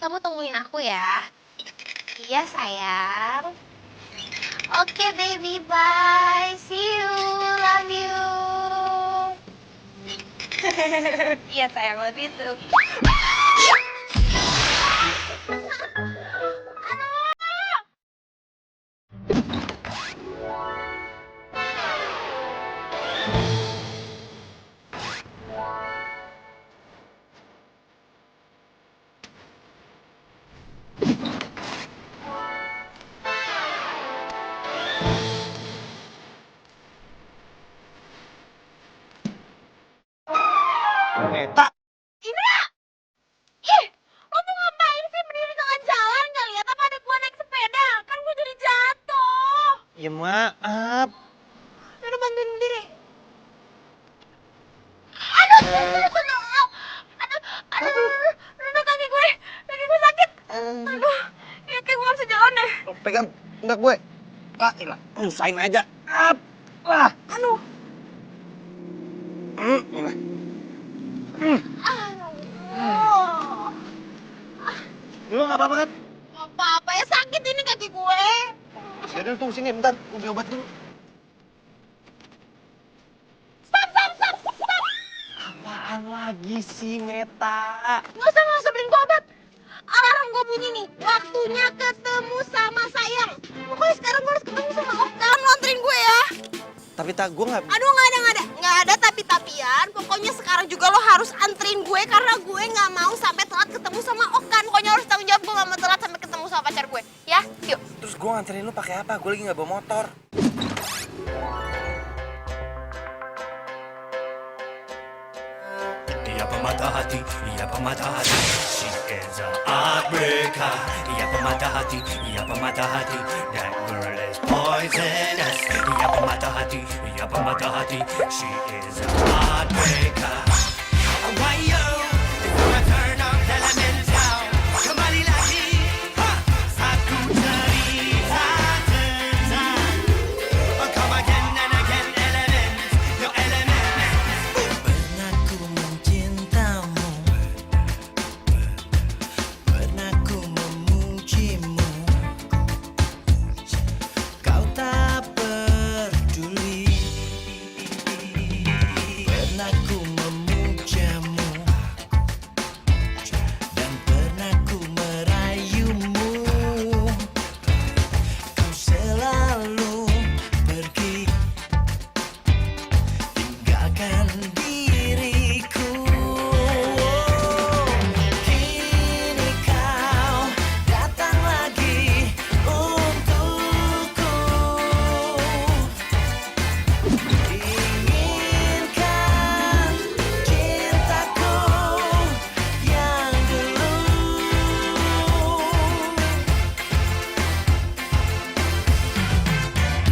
kamu tungguin aku ya. Iya sayang. Oke baby, bye. See you, love you. Iya sayang, love you too. Neta. Indra! Ih, lo tuh ngapain sih berdiri di tengah jalan? Gak lihat apa ada gua naik sepeda? Kan gua jadi jatuh. Ya maaf. Udah bantuin diri. Aduh, kaki gue sakit. Aduh, ya kayak gue gak bisa jalan deh. Pegang enggak gue. Ah, ilah, usahain aja. Lah. Aduh. Ilah. Lu nggak apa-apa kan? Apa-apa ya, sakit ini kaki gue. Yaudah tunggu sini bentar, gue beli obat dulu. Stop. Apaan lagi sih, Meta? Nggak usah beliin gue obat. Alarm gue bunyi nih, waktunya ketemu sama sayang. Pokoknya sekarang gue harus ketemu sama Okan, lo anterin gue ya. Tapi tak, gue nggak. Aduh, nggak ada tapi-tapian. Pokoknya sekarang juga lo harus anterin gue karena gue nggak mau sampai telat ketemu sama Okan. Pokoknya harus tanggung jawab, gue nggak mau telat sampai ketemu sama pacar gue. Ya, yuk. Terus gue nganterin lu pakai apa? Gue lagi nggak bawa motor. Ia pemata hati, ia pemata hati. She is a heartbreaker. Ia pemata hati, ia pemata hati. That girl is poisonous. Ia pemata hati, ia pemata hati. She is a heartbreaker. Why yo? Turn off the laments now. Kembali lagi. Satu cerita tentang. Come again and again, elements. Your elements. Pernah ku mencintamu, pernah ku memujimu, kau tak peduli. Pernah ku memujamu, dan pernah ku merayumu. Kau selalu pergi, tinggalkan diriku. Kini kau datang lagi untukku. Inginkan cintaku yang dulu.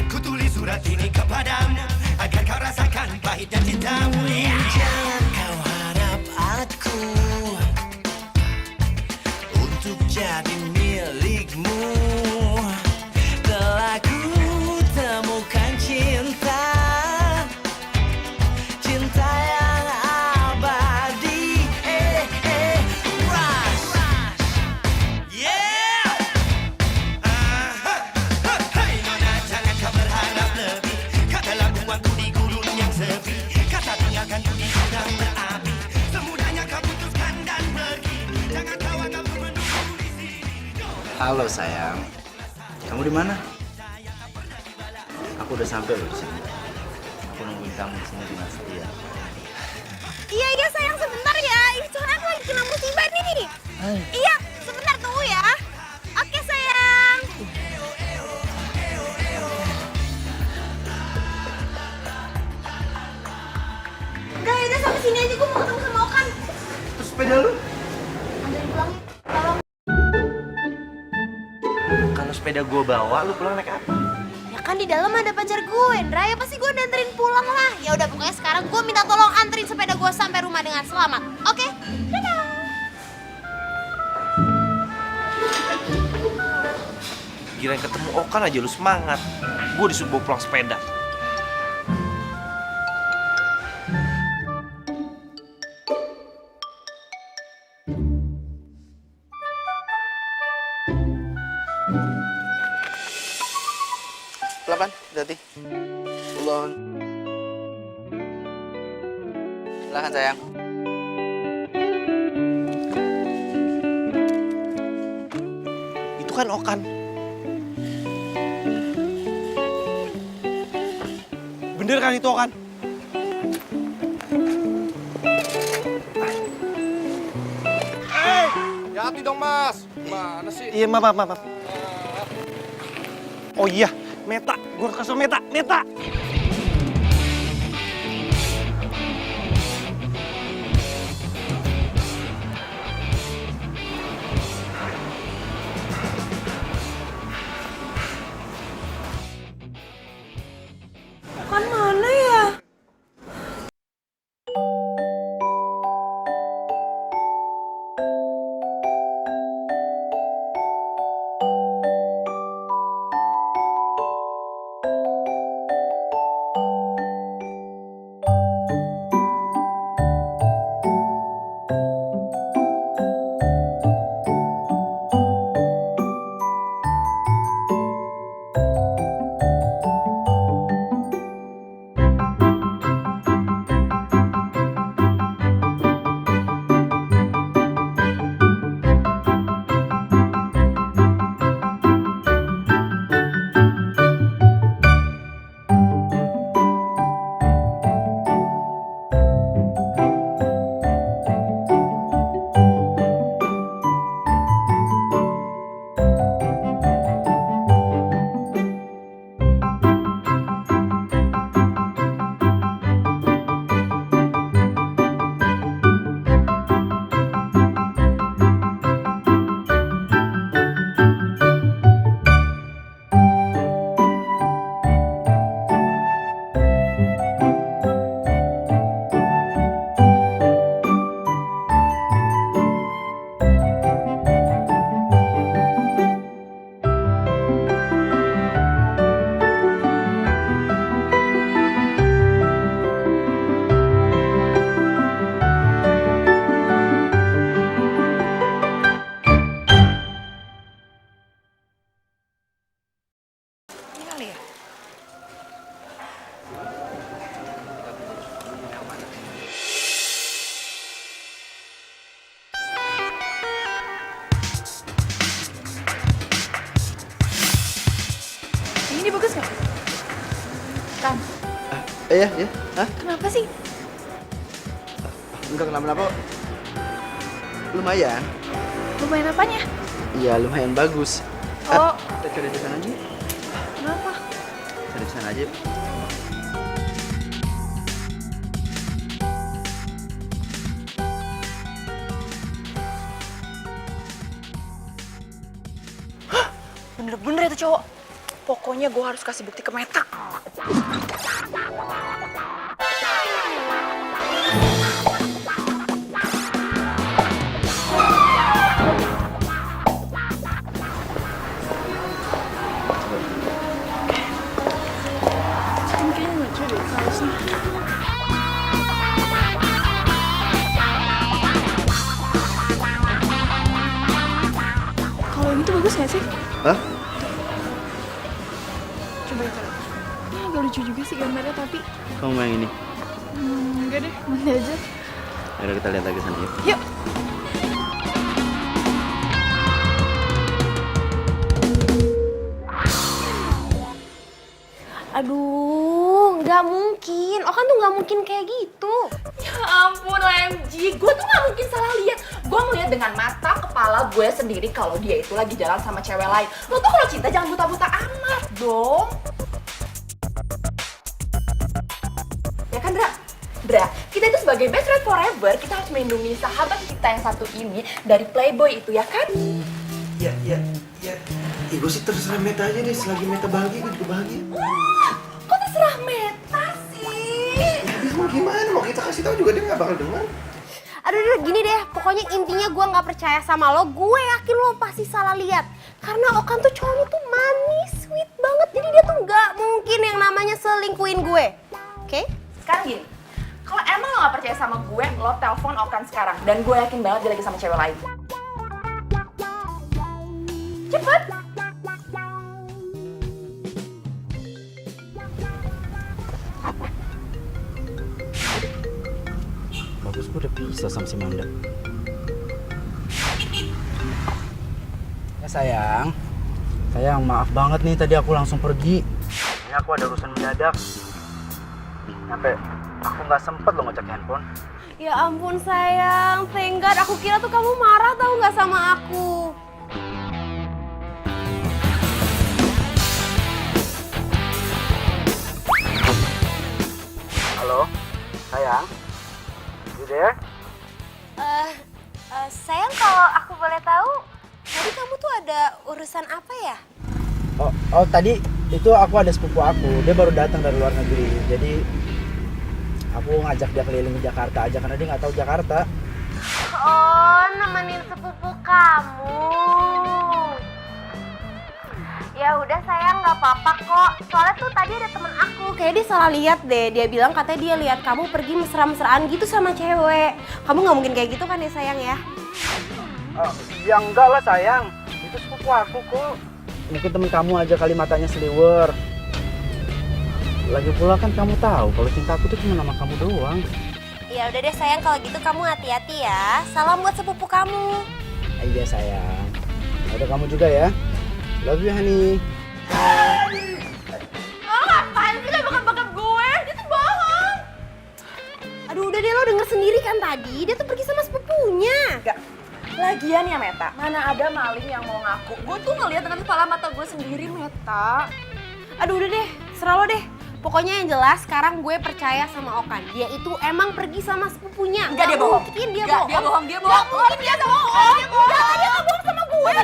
Ku tulis surat ini kepadamu agar kau rasakan pahitnya cintamu. Jangan kau harap aku untuk jadi milikmu. Telah ku temukan cinta, cinta yang abadi. Rush. Yeah. Hai nona, jangan kau berharap lebih. Katalah buangku di gurun yang sepi. Kata tinggalkanku di gudang berapi. Semudahnya kau putuskan dan pergi. Jangan kau anggap ku menunggu di sini. Halo sayang, kamu di mana? Aku udah sampai loh di sini. Aku nungguin kamu di sini dengan setia. Iya sayang, sebentar ya. Ini soalnya aku lagi kena musibah nih. Iya, sebentar tunggu ya. Oke sayang. Udah sampai sini aja, gue mau ketemu sama Okan. Terus sepeda lu? Anterin pulang ya. Tolong. Kalau sepeda gua bawa, lu pulang naik apa? Ya kan di dalam ada pacar gue, Indra. Ya pasti gue anterin pulang lah. Ya udah pokoknya sekarang gue minta tolong anterin sepeda gue sampai rumah dengan selamat. Oke? Dadah. Kirain ketemu Okan aja lu semangat. Gue disuruh bawa pulang sepeda. Pelan-pelan, hati-hati. Ulon. Silakan sayang. Itu kan Okan. Bener kan itu Okan? Hati dong mas, mana sih? Iya, maaf. Oh iya, Meta. Gue harus kasih Meta. Kan mana ya? Ini bagus nggak? Kan? Iya. Hah? Kenapa sih? Enggak kenapa-napa. Lumayan. Lumayan apanya? Iya, lumayan bagus. Oh, Kita cari di sana aja. kenapa? Cari di sana aja. Bener-bener itu cowok. Pokoknya gue harus kasih bukti ke Meta. Kalau yang itu bagus nggak sih? Hah? Coba itu. Ini agak lucu juga sih gambarnya, tapi Kamu mau yang ini? enggak deh, nanti aja. Yaudah kita lihat lagi sana yuk. Yuk. Aduh, nggak mungkin. Okan tuh nggak mungkin kayak gitu. Ya ampun OMG, gue tuh gak mungkin salah lihat. Gue ngeliat dengan mata kepala gue sendiri kalau dia itu lagi jalan sama cewek lain. Lo tuh kalau cinta jangan buta-buta amat dong. Ya kan Dra? Dra, kita itu sebagai best friend forever, kita harus melindungi sahabat kita yang satu ini dari playboy itu, ya kan? Ya. Ih, gue sih terserah Meta aja deh. Selagi Meta bahagia, gue juga bahagia. Kok terserah Meta sih? Ya, mau gimana? Mau kita kasih tahu juga dia nggak bakal dengar. Aduh, gini deh. Pokoknya intinya gue nggak percaya sama lo. Gue yakin lo pasti salah lihat. Karena Okan tuh cowoknya tuh manis, sweet banget. Jadi dia tuh nggak mungkin yang namanya selingkuhin gue. Oke? Sekarang gini, kalau emang lo gak percaya sama gue, lo telepon Okan sekarang. Dan gue yakin banget dia lagi sama cewek lain. Cepet! udah pisah sama si Manda. Ya sayang maaf banget nih tadi aku langsung pergi. Ini aku ada urusan mendadak. Sampai aku nggak sempet lo ngecek handphone. Ya ampun sayang, thank God. Aku kira tuh kamu marah tau nggak sama aku. Halo, sayang. You there? Sayang kalau aku boleh tahu, tadi kamu tuh ada urusan apa ya? Oh tadi itu aku ada sepupu aku, dia baru datang dari luar negeri. Jadi aku ngajak dia keliling ke Jakarta aja karena dia nggak tahu Jakarta. Oh, nemenin sepupu kamu. Ya udah sayang, nggak apa-apa kok. Soalnya tuh tadi ada temen aku, kayak dia salah lihat deh. Dia bilang katanya dia lihat kamu pergi mesra-mesraan gitu sama cewek. Kamu nggak mungkin kayak gitu kan ya sayang ya? Ya enggak lah sayang, itu sepupu aku kok. Mungkin temen kamu aja kali matanya seliwer. Lagi pula kan kamu tahu kalau cinta aku tuh cuma sama kamu doang. Ya udah deh sayang, kalau gitu kamu hati-hati ya. Salam buat sepupu kamu. Iya sayang. Udah kamu juga ya. Love you honey. Oh, ngapain sih lo bakap-bakap gue? Dia tuh bohong. Aduh udah deh, lo denger sendiri kan tadi. Dia tuh pergi sama sepupunya. Enggak. Lagian ya Meta, mana ada maling yang mau ngaku. Gue tuh ngeliat dengan kepala mata gue sendiri, Meta. Aduh udah deh, serah lo deh. Pokoknya yang jelas sekarang gue percaya sama Okan. Dia itu emang pergi sama sepupunya. Enggak, dia bohong. Mungkin dia Enggak, bohong. dia bohong, dia bohong. Mungkin dia bohong. Enggak, dia nggak bohong sama gue.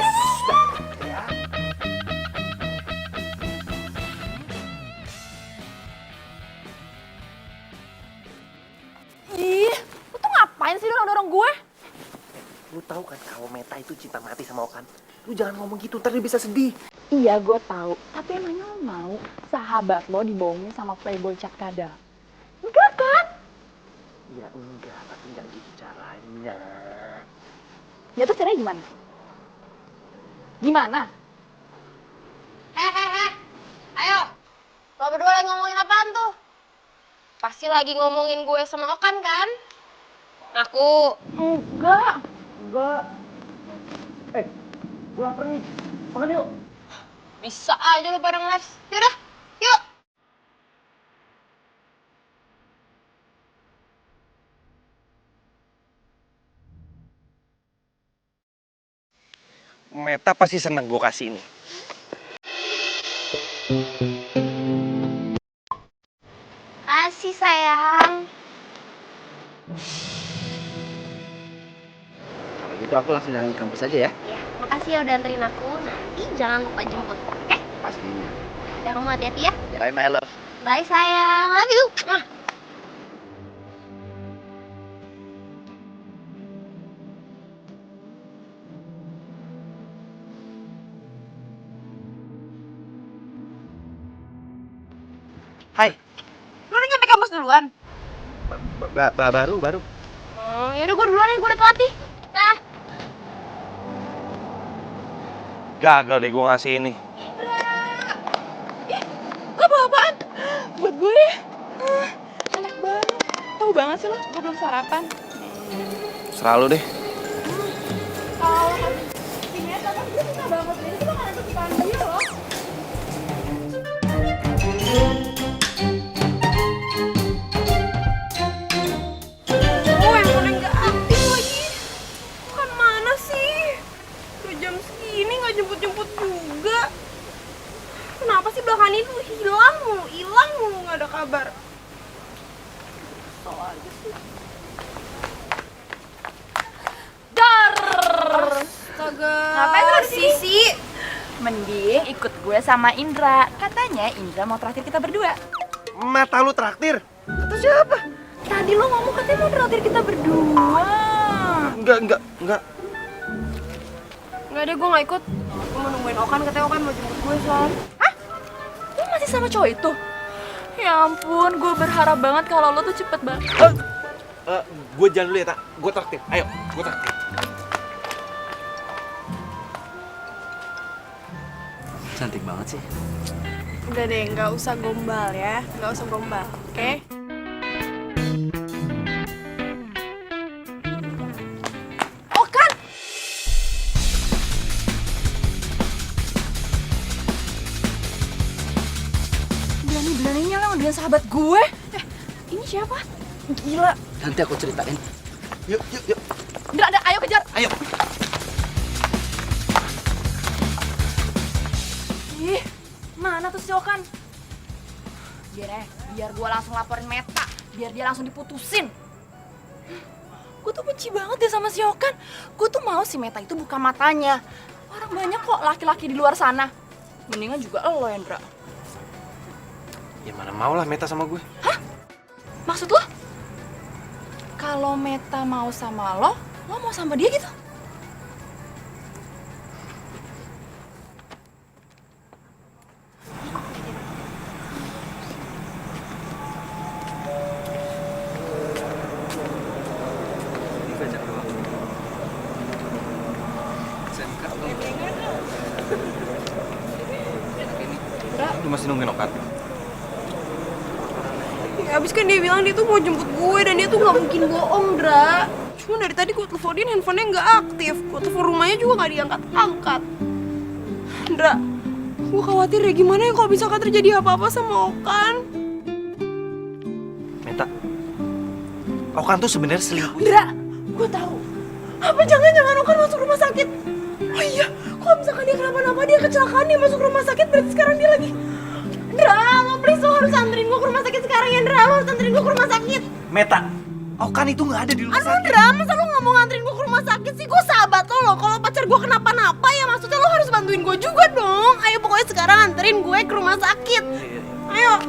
Ih, lu tuh ngapain sih dorong-dorong gue? Lu tahu kan kalau Meta itu cinta mati sama Okan? Lu jangan ngomong gitu, ntar dia bisa sedih. Iya, gue tahu. Tapi emangnya lo mau sahabat lo dibohongin sama playboy cat kadal? Enggak kan? Ya enggak, tapi nggak gitu caranya. Ya tuh caranya gimana? Gimana? Ayo, lo berdua lagi ngomongin apaan tuh? Pasti lagi ngomongin gue sama Okan kan? Aku Enggak. Gue lapar nih, makan yuk. bisa aja lo pada ngeles. Yaudah, yuk. Meta pasti seneng gue kasih ini. Kasih sayang. Kalau gitu aku langsung jalan ke kampus aja ya. Ya, makasih ya udah anterin aku. Nanti jangan lupa jemput, oke? Pastinya. Udah kamu hati-hati ya. Bye my love. Bye sayang, love you. Mwah. Hai. Lu udah nyampe kampus duluan? Baru. Oh, yaudah gue duluan ya, gue udah telat nih. Dah. Gagal deh gue ngasih ini. Lo bawa apaan? Buat gue. Enak banget. Tahu banget sih lo, gue belum sarapan. Serah lu deh. Kalau si Meta kan gue suka banget. Ini tuh makanan kesukaan dia loh. Oh, yang udah nggak aktif lagi. Kan mana sih? Udah jam segini nggak jemput-jemput juga. Kenapa sih belakangan ini tuh hilang mulu, nggak ada kabar. Kesel aja sih. Dar. Astaga. Ngapain lu di sini? Sisi. Mending ikut gue sama Indra. Katanya Indra mau traktir kita berdua. Mata lu traktir? Kata siapa? Tadi lo ngomong katanya mau traktir kita berdua. Enggak. Nggak deh, gue nggak ikut. Gue mau nungguin Okan, katanya Okan mau jemput gue soalnya. Hah? Lo masih sama cowok itu? Ya ampun, gue berharap banget kalau lo tuh cepet banget. Gue jalan dulu ya, Tak. Gue traktir. Ayo, gue traktir. Cantik banget sih. Udah deh, nggak usah gombal ya. Nggak usah gombal, oke? ngambilin sahabat gue. Ini siapa? Gila. Nanti aku ceritain. Yuk, yuk, yuk. Udah, ayo kejar. Ayo. Ih, mana tuh si Okan? Biar gue langsung laporin Meta, biar dia langsung diputusin. Gue tuh benci banget deh sama si Okan. Gue tuh mau si Meta itu buka matanya. Orang banyak kok laki-laki di luar sana. Mendingan juga lo, Hendra. Ya mana mau lah Meta sama gue. Maksud lo? Kalau Meta mau sama lo mau sama dia gitu? Lu masih nungguin Okan? Ya, abis kan dia bilang dia tuh mau jemput gue dan dia tuh gak mungkin bohong, Dra. Cuma dari tadi gue teleponin handphonenya gak aktif. Gue telepon rumahnya juga gak diangkat-angkat. Dra, gue khawatir ya gimana ya kalau misalkan terjadi apa-apa sama Okan. Meta, Okan tuh sebenarnya selingkuh. Dra, gue tahu. Apa jangan-jangan Okan masuk rumah sakit? Oh iya, kalau misalkan dia kenapa-napa, dia kecelakaan, dia masuk rumah sakit, berarti sekarang dia lagi... Dra, lo please lo harus anterin gue ke rumah sakit sekarang ya, Dra. Lo harus anterin gue ke rumah sakit. Meta, Okan itu nggak ada di rumah Aduh, sakit. Dra, masa lo gak mau nganterin gue ke rumah sakit sih? Gue sahabat lo. Kalau pacar gue kenapa-napa ya maksudnya lo harus bantuin gue juga dong. Ayo pokoknya sekarang anterin gue ke rumah sakit. Ayo.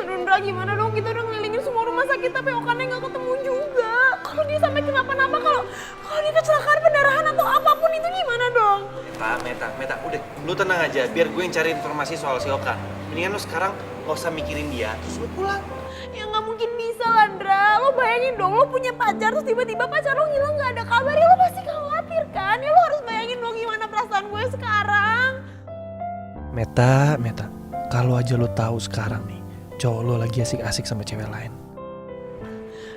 Aduh, Dra, gimana dong? Kita udah ngelilingin semua rumah sakit tapi Okannya nggak ketemu juga. Kalau dia sampai kenapa-napa, kalau dia kecelakaan pendarahan atau apapun itu gimana dong? Meta, udah, lu tenang aja, biar gue yang cari informasi soal si Okan. Mendingan lu sekarang nggak usah mikirin dia, terus lu pulang. Ya nggak mungkin bisa lah, Dra. Lo bayangin dong, lo punya pacar terus tiba-tiba pacar lo ngilang nggak ada kabar, ya lo pasti khawatir kan? Ya lo harus bayangin dong gimana perasaan gue sekarang. Meta, kalau aja lo tahu sekarang nih, cowok lo lagi asik-asik sama cewek lain.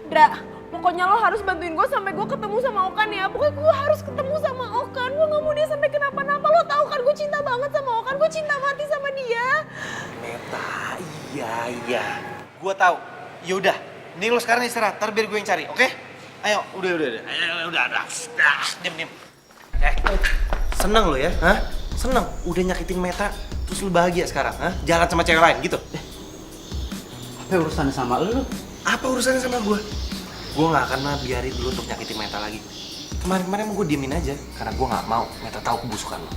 Dra, pokoknya lo harus bantuin gue sampai gue ketemu sama Okan ya. Pokoknya gue harus ketemu sama Okan. Gue nggak mau dia sampai kenapa-napa. Lo tahu kan gue cinta banget sama Okan. Gue cinta mati sama dia. Meta, iya. Gue tahu. Yaudah, ini lo sekarang istirahat, ntar biar gue yang cari, oke? Ayo, udah. Udah. Diam. Seneng lo ya, hah? Seneng, udah nyakitin Meta, terus lo bahagia sekarang, hah? Jalan sama cewek lain, gitu? Apa urusannya sama lu? Apa urusannya sama gue? Gue gak akan biarin lo untuk nyakitin Meta lagi. Kemarin-kemarin gue diemin aja, karena gue gak mau Meta tahu kebusukan lo.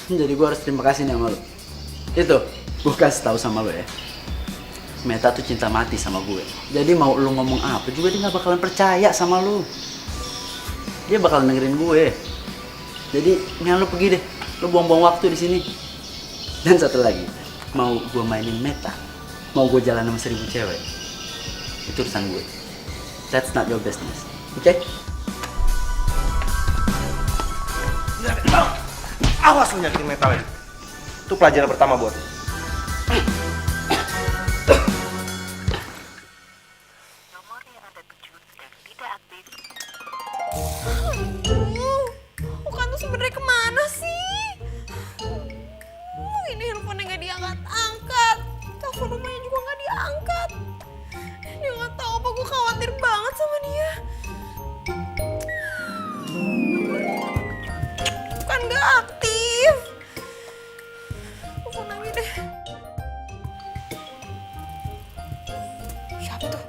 Jadi gue harus terima kasih nih sama lu. Itu, gue kasih tahu sama lu ya. Meta tuh cinta mati sama gue. Jadi mau lu ngomong apa juga dia gak bakalan percaya sama lu. Dia bakalan dengerin gue. Jadi, mendingan lu pergi deh. Lu buang-buang waktu di sini. Dan satu lagi, mau gue mainin Meta, mau gue jalan sama 1000 cewek, itu urusan gue. That's not your business, oke? Awas lu nyakitin Meta lagi. Itu pelajaran pertama buat lo. Okan tuh sebenarnya kemana sih? Ini handphonenya nggak diangkat-angkat. Telepon rumahnya juga nggak diangkat. Dia nggak tahu apa, gue khawatir banget sama dia. Bukan nggak aktif. Telepon lagi deh. Siapa tuh?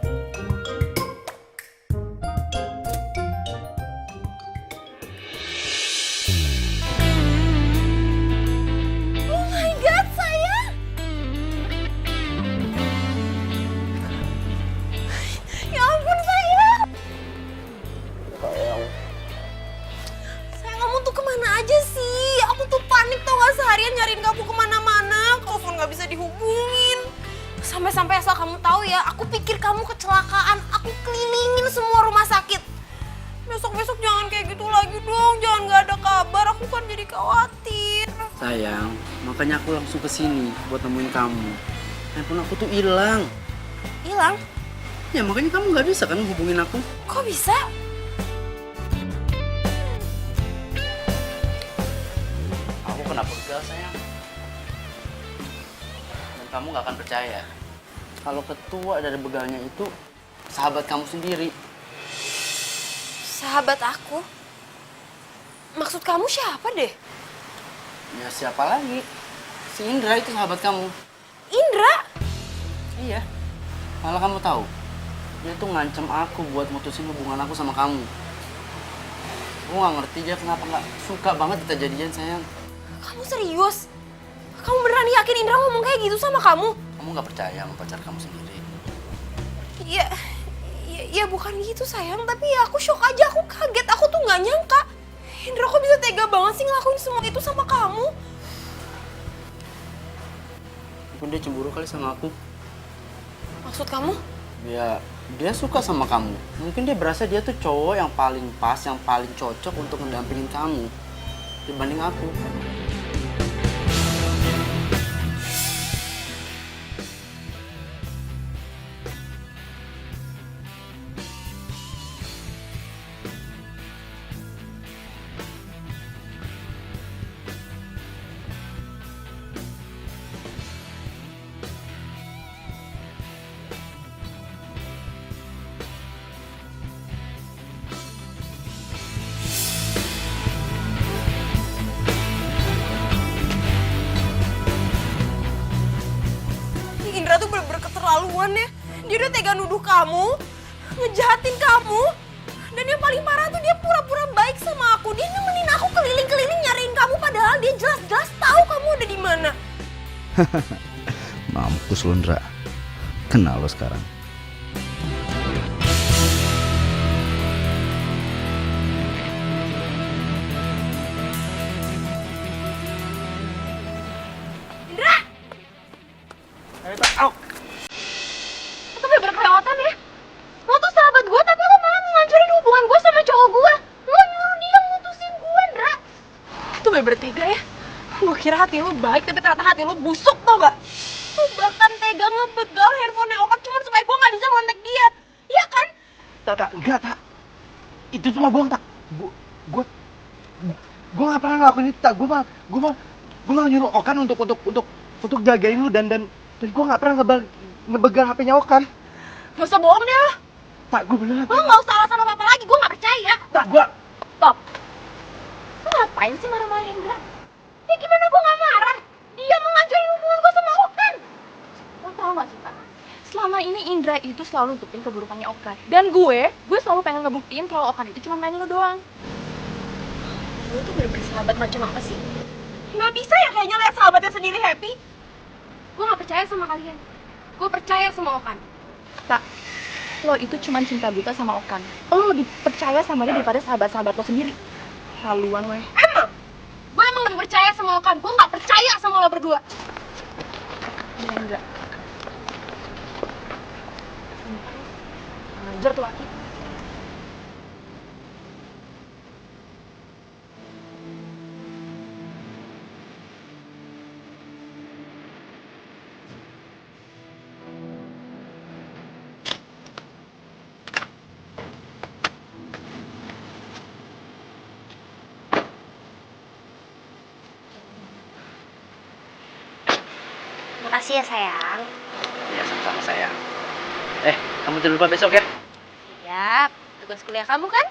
Oh my god, sayang! Ya ampun, sayang! Sayang, kamu tuh kemana aja sih? Aku tuh panik tau gak, seharian nyariin kamu kemana-mana. Telepon gak bisa dihubungin. Sampai-sampai asal kamu tahu ya, aku pikir kamu kecelakaan. Aku kelilingin semua rumah sakit. Besok-besok jangan kayak gitu lagi dong. Jangan gak ada kabar, aku kan jadi khawatir. Sayang, makanya aku langsung ke sini buat nemuin kamu. Handphone aku tuh hilang. Hilang? Ya makanya kamu nggak bisa kan hubungin aku. Kok bisa? Aku kena begal sayang. Dan kamu nggak akan percaya. Kalau ketua dari begalnya itu sahabat kamu sendiri. Sahabat aku? Maksud kamu siapa deh? Ya siapa lagi? Si Indra itu sahabat kamu. Indra? Iya. Malah kamu tahu, dia tuh ngancem aku buat mutusin hubungan aku sama kamu. Aku nggak ngerti dia kenapa nggak suka banget kita jadian sayang. Kamu serius? Kamu beneran yakin Indra ngomong kayak gitu sama kamu? Kamu nggak percaya sama pacar kamu sendiri? Ya bukan gitu sayang, tapi ya aku shock aja, aku kaget, aku tuh nggak nyangka. Indra kok bisa tega banget sih ngelakuin semua itu sama kamu? Mungkin dia cemburu kali sama aku. Maksud kamu? Ya, dia suka sama kamu. Mungkin dia berasa dia tuh cowok yang paling pas, yang paling cocok untuk mendampingin kamu dibanding aku. Indra tuh bener-bener keterlaluan ya. Dia udah tega nuduh kamu, ngejahatin kamu. Dan yang paling parah tuh dia pura-pura baik sama aku. Dia nemenin aku keliling-keliling nyariin kamu padahal dia jelas-jelas tahu kamu ada di mana. Mampus lu, Ndra. Kenal lo sekarang. Indra! Itu bener-bener kelewatan ya. Lo tuh sahabat gue tapi lo malah ngancurin hubungan gue sama cowok gue. Lo nyuruh dia mutusin gue, Indra. Itu bener-bener tega ya. Gue kira hati lo baik tapi ternyata hati lo busuk, tau gak? Lo bahkan tega ngebegal handphonenya Okan cuma supaya gue gak bisa ngontak dia. Iya kan? Tak, enggak, tak. Itu cuma bohong, tak. Gue nggak pernah ngelakuin itu, tak. Gue malah nyuruh Okan untuk jagain lu dan gue nggak pernah ngebegal HP-nya Okan. Gak usah bohong deh lo. Tak, gue beneran. Lo gak usah alasan apa-apa lagi, gue gak percaya. Tak, gue. Stop. Lo ngapain sih marah-marahin Indra? Ya gimana gue gak marah? Dia mau ngancurin hubungan gue sama Okan. Lo tau gak sih, Pak? Selama ini Indra itu selalu nutupin keburukannya Okan. Dan gue selalu pengen ngebuktiin kalau Okan itu cuma main lo doang. Lo tuh bener-bener sahabat macam apa sih? Gak bisa ya kayaknya lihat sahabatnya sendiri happy. Gue gak percaya sama kalian. Gue percaya sama Okan. Tak, lo itu cuma cinta buta sama Okan. Lo lebih percaya sama dia daripada sahabat-sahabat lo sendiri. Haluan weh. Emang? Gue emang lebih percaya sama Okan. Gue gak percaya sama lo berdua. Indra. Anjir tuh laki. Makasih ya sayang. Ya sama-sama sayang. Kamu jangan lupa besok ya. Siap. Tugas kuliah kamu kan?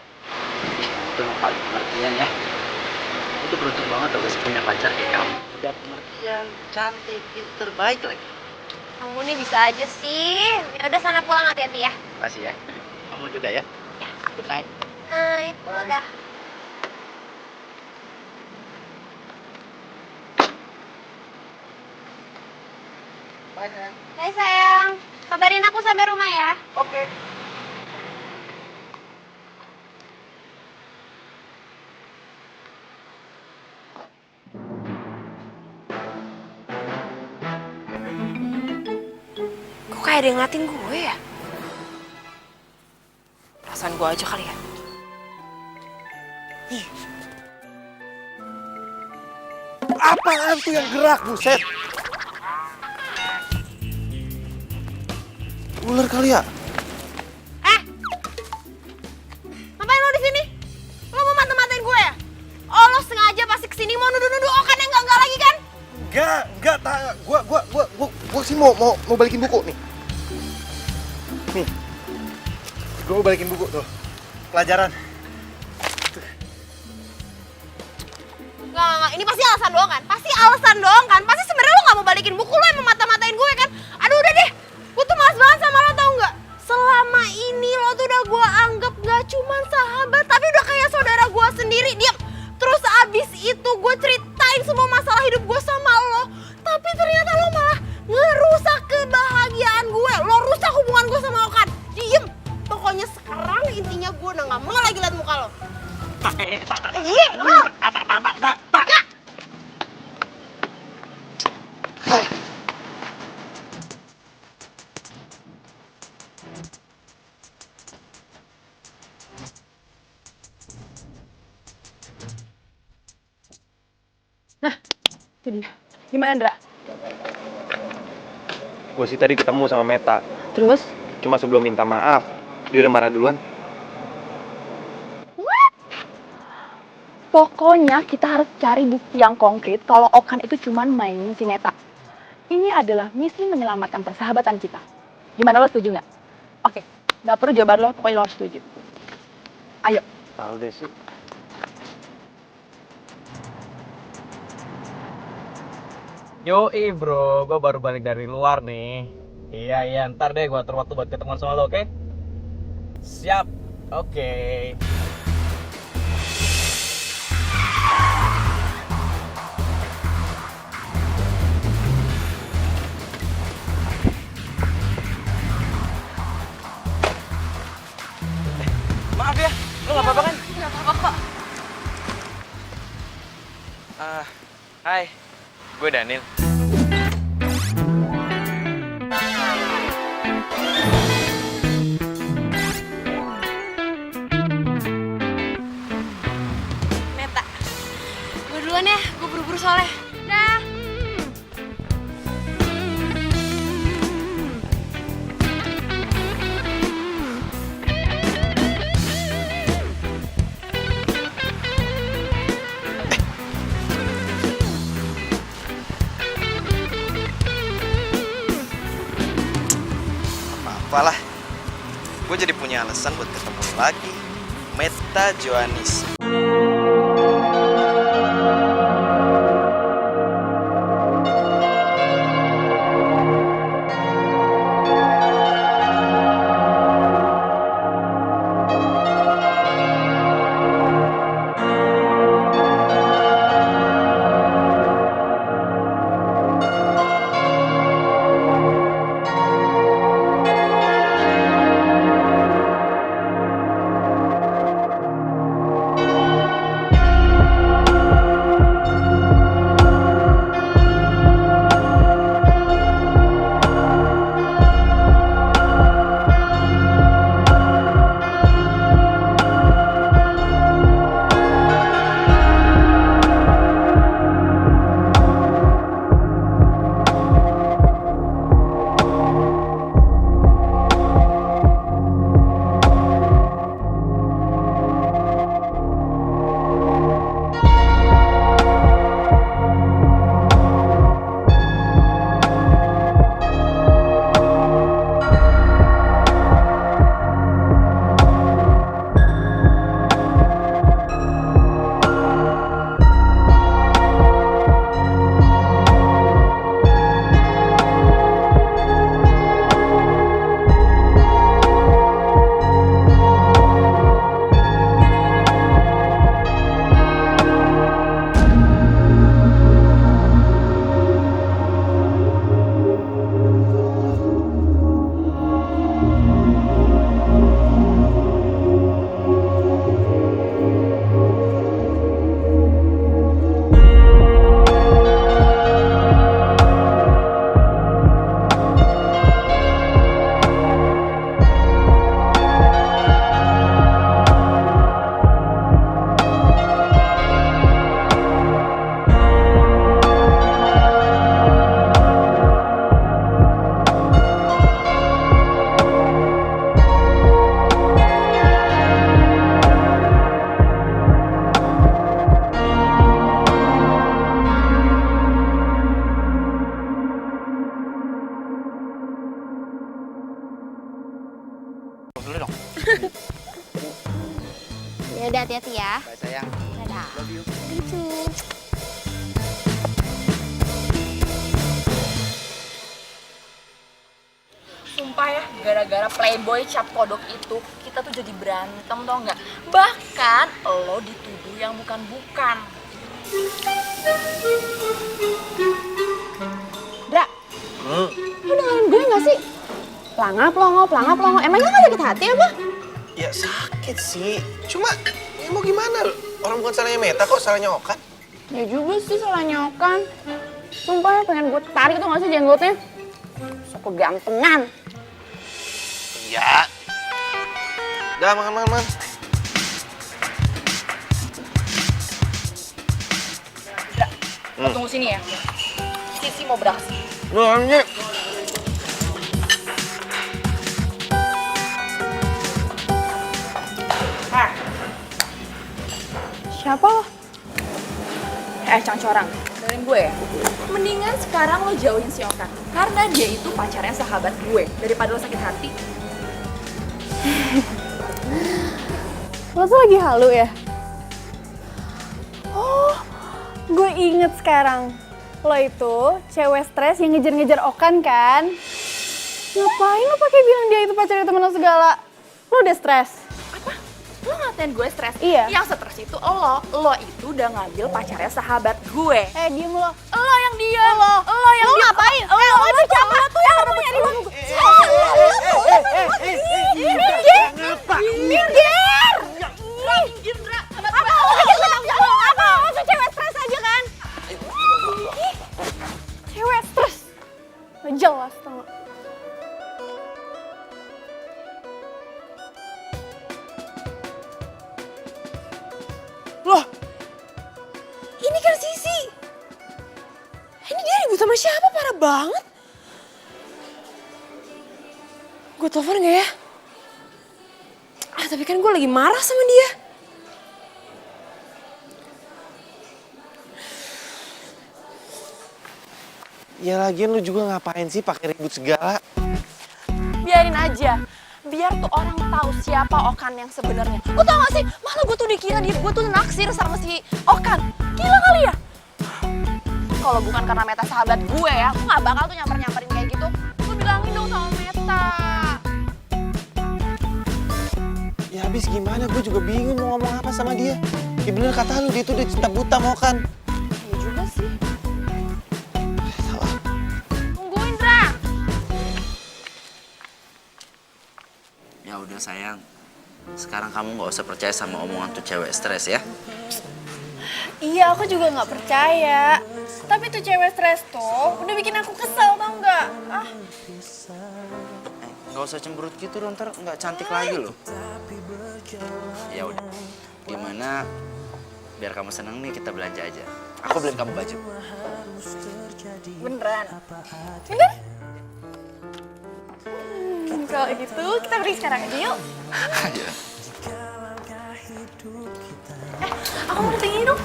Itu yang paling pengertian ya. Aku tuh beruntung banget tau guys punya pacar kayak kamu. Udah pengertian, cantik, pinter, baik lagi. Kamu nih bisa aja sih. Ya udah sana pulang, hati-hati ya. Makasih ya. Kamu juga ya. Good night. Hai, pulang dah. Bye sayang. Hai sayang. Kabarin aku sampai rumah ya. Oke. Kok kayak ada yang ngeliatin gue ya? Perasaan gue aja kali ya. Ih. Apaan tuh yang gerak, buset? Ular kali ya? Ngapain lo di sini? Lo mau mata-matain gue ya? Oh, lo sengaja pasti kesini mau nuduh-nuduh Okan yang enggak lagi kan? Enggak, gua sih mau balikin buku nih. Nih. Gua mau balikin buku tuh. Pelajaran. Enggak. Ini pasti alasan doang kan? Pasti alasan doang kan? Pasti sebenarnya lo nggak mau balikin buku, lo yang mata-matain gue kan? Aduh udah deh, gue tuh malas banget sama lo tau nggak? Selama ini lo tuh udah gue anggap gak cuman sahabat, tapi udah kayak saudara gue sendiri. Diam. Terus abis itu gue ceritain semua masalah hidup gue sama lo, tapi ternyata lo malah ngerusak kebahagiaan gue. Lo rusak hubungan gue sama Okan. Diem. Pokoknya sekarang intinya gue udah gak mau lagi liat muka lo. Jadi, gimana Ndra? Gue sih tadi ketemu sama Meta. Terus? Cuma sebelum minta maaf, dia udah marah duluan. Pokoknya kita harus cari bukti yang konkret kalau Okan itu cuman mainin si Meta. Ini adalah misi menyelamatkan persahabatan kita. Gimana, lo setuju nggak? Oke, nggak perlu jawaban lo, pokoknya lo harus setuju. Ayo. Tahu deh sih. Yoi bro, gue baru balik dari luar nih. Iya, ntar deh gue atur waktu buat ketemuan sama lo, oke? Siap, oke. Maaf ya, lo gak apa-apa kan? Gak apa-apa kok. Hai, gue Daniel. Meta, gue duluan ya, gue buru-buru soalnya. Dah. Apalah. Gue jadi punya alasan buat ketemu lagi. Meta Joanis. Yaudah, hati-hati ya. Bye sayang. Dadah. Love you. Gitu. Sumpah ya, gara-gara playboy cap kodok itu, kita tuh jadi berantem tau nggak? Bahkan lo dituduh yang bukan-bukan. Dra, lu dengerin gue gak sih? Pelangap longo. Emangnya gak sakit hati apa? Ya sakit sih. Cuma ya mau gimana? Orang bukan salahnya Meta kok, salahnya Okan. Ya juga sih salahnya Okan. Sumpah ya pengen gue tarik tuh gak sih jenggotnya? So kegantengan. Iya. Udah makan. Lo tunggu sini ya. Sisi mau beraksi. Nanya. Siapa lo? Cangcorang, dengerin gue ya. Mendingan sekarang lo jauhin si Okan. Karena dia itu pacarnya sahabat gue. Daripada lo sakit hati. Lo tuh lagi halu ya? Oh, gue inget sekarang. Lo itu cewek stres yang ngejar-ngejar Okan kan? Ngapain lo pakai bilang dia itu pacarnya temen lo segala? Lo udah stres? Lo ngatain gue stres? Iya. Yang stres itu lo. Lo itu udah ngambil pacarnya sahabat gue. Diem lo. Lo yang diam. Lo yang Lo diam. ngapain? Lo siapa tuh yang rebut nyari gue? Minggir! Apa? Lo tuh cewek stres aja kan? Cewek stres? Gak jelas tau gak? Loh, ini kan Sisi. Ini dia ribut sama siapa? Parah banget. Gue telepon gak ya? Tapi kan gue lagi marah sama dia. Ya lagian lu juga ngapain sih pakai ribut segala? Biarin aja. Biar tuh orang tahu siapa Okan yang sebenarnya. Lo tau gak sih? Malah gue tuh dikira gue tuh naksir sama si Okan. Gila kali ya? Kalau bukan karena Meta sahabat gue ya, gue gak bakal tuh nyamperin kayak gitu. Lo bilangin dong sama Meta. Ya habis gimana? Gue juga bingung mau ngomong apa sama dia. Ya bener kata lu, dia tuh udah cinta buta sama Okan. Iya juga sih. Tungguin, Dra. Ya udah sayang. Sekarang kamu nggak usah percaya sama omongan tuh cewek stres ya. Iya, aku juga nggak percaya. Tapi tuh cewek stres tuh udah bikin aku kesel, tau nggak? Nggak usah cemberut gitu dong, ntar nggak cantik lagi loh. Ya udah, gimana? Biar kamu seneng nih kita belanja aja. Aku beliin kamu baju. Beneran? Bener? Kalau gitu kita pergi sekarang aja yuk. Ayo. Aku mau tinggi dong.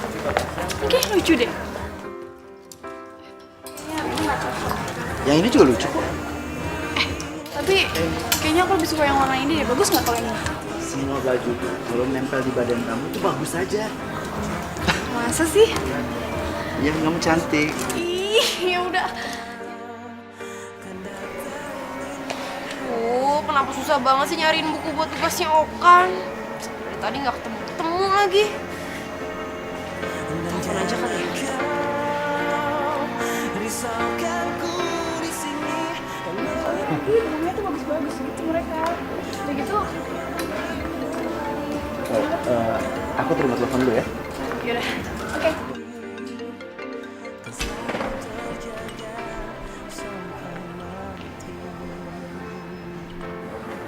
Ini kayak lucu deh. Yang ini juga lucu kok. Tapi kayaknya aku lebih suka yang warna ini deh. Bagus nggak kalau ini? Semua baju tuh kalau nempel di badan kamu tuh bagus aja. Masa sih? Yang kamu cantik. Ih, ya udah. Kenapa susah banget sih nyariin buku buat tugasnya Okan? Dari tadi nggak ketemu lagi. Telepon aja kali ya. Rumahnya tuh bagus-bagus gitu mereka. Udah gitu. Aku terima telepon dulu ya. Yaudah, oke.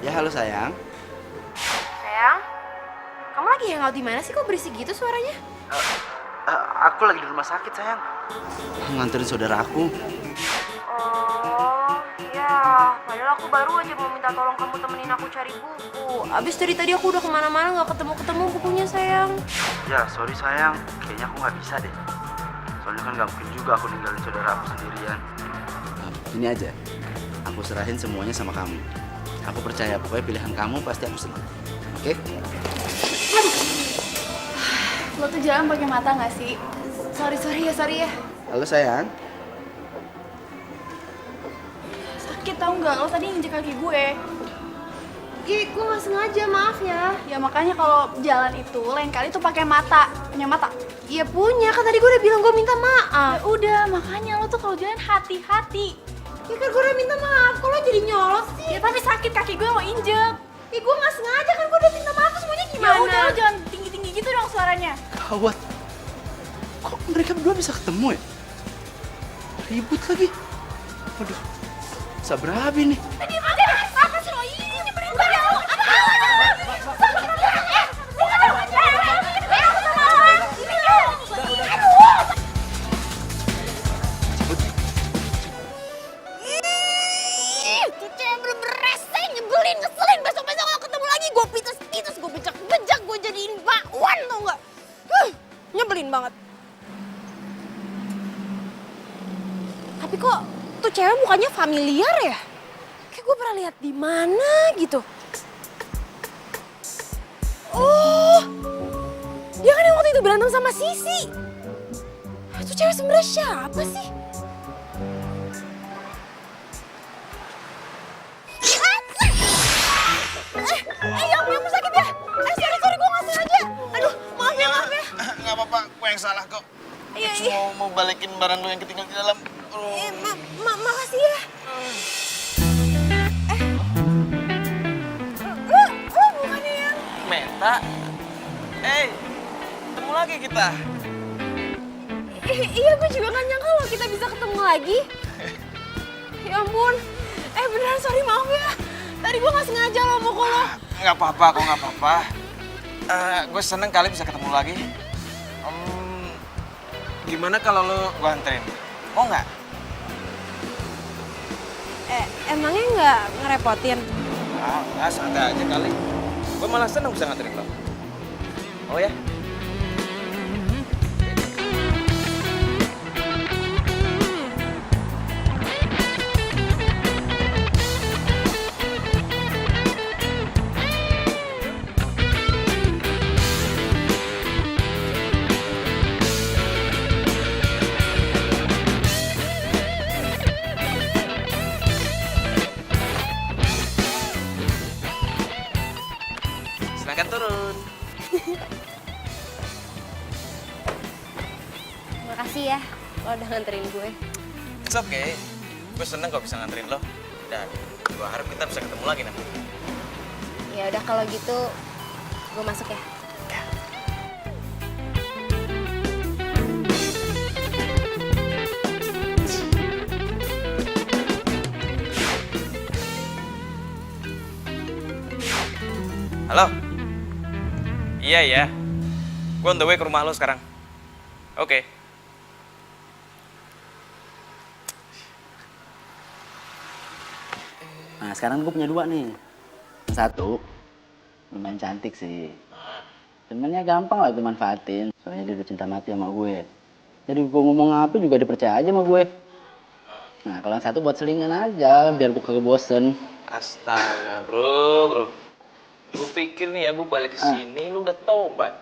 Ya halo sayang. Sayang, kamu lagi hangout di mana sih? Kok berisik gitu suaranya? Aku lagi di rumah sakit sayang. Nganterin saudara aku. Oh, iya. Padahal aku baru aja mau minta tolong kamu temenin aku cari buku. Abis dari tadi aku udah kemana-mana nggak ketemu bukunya sayang. Ya sorry sayang, kayaknya aku nggak bisa deh. Soalnya kan nggak mungkin juga aku ninggalin saudara aku sendirian. Ini aja, aku serahin semuanya sama kamu. Aku percaya pokoknya pilihan kamu pasti aku senang. Oke? Lo tuh jalan pakai mata nggak sih? Sorry ya. Halo sayang. Sakit tau nggak? Lo tadi nginjek kaki gue. Ih, gue gak sengaja, maaf ya. Ya makanya kalau jalan itu lain kali tuh pakai mata. Punya mata. Iya punya, kan tadi gue udah bilang gue minta maaf. Ya udah, makanya lo tuh kalau jalan hati-hati. Ya kan gue udah minta maaf, kok lo jadi nyolot sih? Ya tapi sakit kaki gue lo injek. Ih, gue gak sengaja kan, gue udah minta maaf, terus maunya Ya gimana? udah, lo jangan tinggi-tinggi gitu dong suaranya. Gawat. Kok mereka berdua bisa ketemu ya? Ribut lagi. Waduh, bisa berabi nih. Diam aja deh. Apa sih lo? Ini berubah ya lo. Ih, tuh cewek bener-bener rese, nyebelin, ngeselin. Besok-besok kalau ketemu lagi, gue pites-pites, gue bejak-bejak, gue jadiin bakwan, tau gak? Nyebelin banget. Tapi kok tuh cewek mukanya familiar ya? Kayak gue pernah lihat di mana gitu. Oh, dia kan yang waktu itu berantem sama Sisi. Itu cewek sebenarnya siapa sih? Yang sakit ya? Sorry, gue gak sengaja. Aduh, maaf ya. Nggak apa-apa, gue yang salah kok. Iya. Mau balikin barang lu yang ketinggalan di dalam. Makasih ya. Lu bukannya yang... Meta. Ketemu lagi kita. Iya, gue juga gak nyangka loh kita bisa ketemu lagi. Ya ampun. Beneran sorry, maaf ya. Tadi gue gak sengaja loh mukul lo. Nggak apa-apa kok, nggak apa-apa. Gue seneng kali bisa ketemu lagi. Gimana kalau lo gue anterin? Mau nggak? Emangnya nggak ngerepotin? Nggak, santai aja kali. Gue malah seneng bisa nganterin lo. Oh ya? Silahkan turun. Makasih ya, lo udah nganterin gue. It's okay. Gue seneng kok bisa nganterin lo. Dan gue harap kita bisa ketemu lagi nanti. Ya udah kalau gitu, gue masuk ya. Halo? Iya ya. Gue on the way ke rumah lo sekarang. Oke. Nah, sekarang gue punya dua nih. Yang satu, lumayan cantik sih. Cuman ya gampang lah dimanfaatin. Soalnya dia udah cinta mati sama gue. Jadi gue ngomong apa juga dipercaya aja sama gue. Nah, kalau yang satu buat selingan aja, biar gue kagak bosen. Astaga, bro. Gue pikir nih ya, gue balik ke sini, lu udah tobat.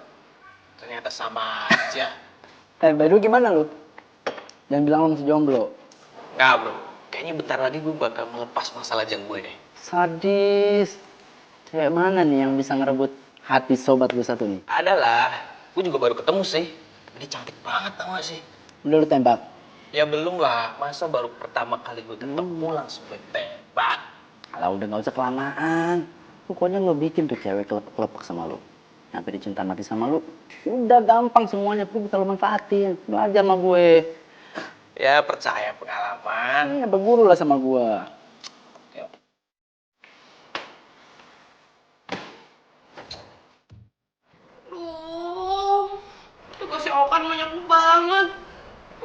Ternyata sama aja. By the way, gimana lu? Jangan bilang lu masih jomblo. Nggak, bro. Kayaknya bentar lagi gue bakal melepas masalah jang gue deh. Sadis. Cewek mana nih yang bisa ngerebut hati sobat gue satu nih? Adalah, gue juga baru ketemu sih. Dia cantik banget tau gak sih? Udah lu tembak? Ya belum lah, masa baru pertama kali gue ketemu langsung gue tembak. Kalau udah gak usah kelamaan. Pokoknya lo bikin tuh cewek kelepek sama lo. Sampai dicinta mati sama lo. Udah gampang semuanya, gue bisa lo manfaatin. Belajar sama gue. Ya percaya pengalaman. Ya berguru lah sama gue. Yuk. Tugasnya Okan banyak banget.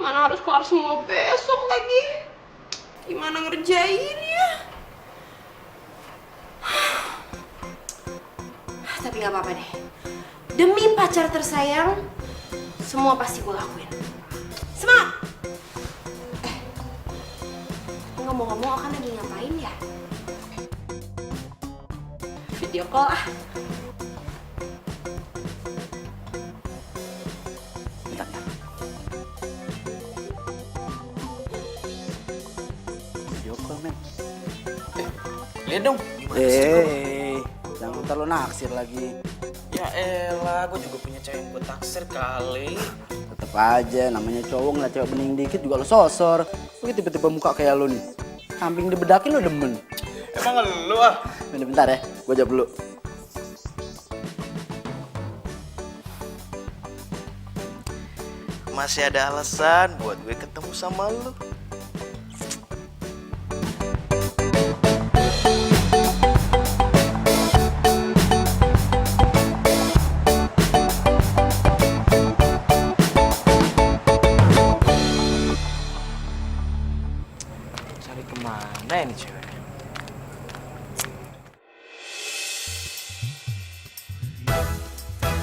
Mana harus kelar semua besok lagi. Gimana ngerjainnya? Tapi gak apa-apa deh. Demi pacar tersayang, semua pasti gue lakuin. Semangat! Ngomong-ngomong, Okan lagi ngapain ya? Video call ah. men. Lihat dong. Gimana sih? Jangan terlalu naksir lagi. Ya elah, gue juga punya cewek yang gue taksir kali. Tetep aja, namanya cowok ngeliat cewek bening dikit juga lo sosor. Lu tiba-tiba muka kayak lo nih. Samping dibedakin lo demen. Emang lu ah? Bentar ya, gue jawab dulu. Masih ada alasan buat gue ketemu sama lu. Cari kemana ini cewek?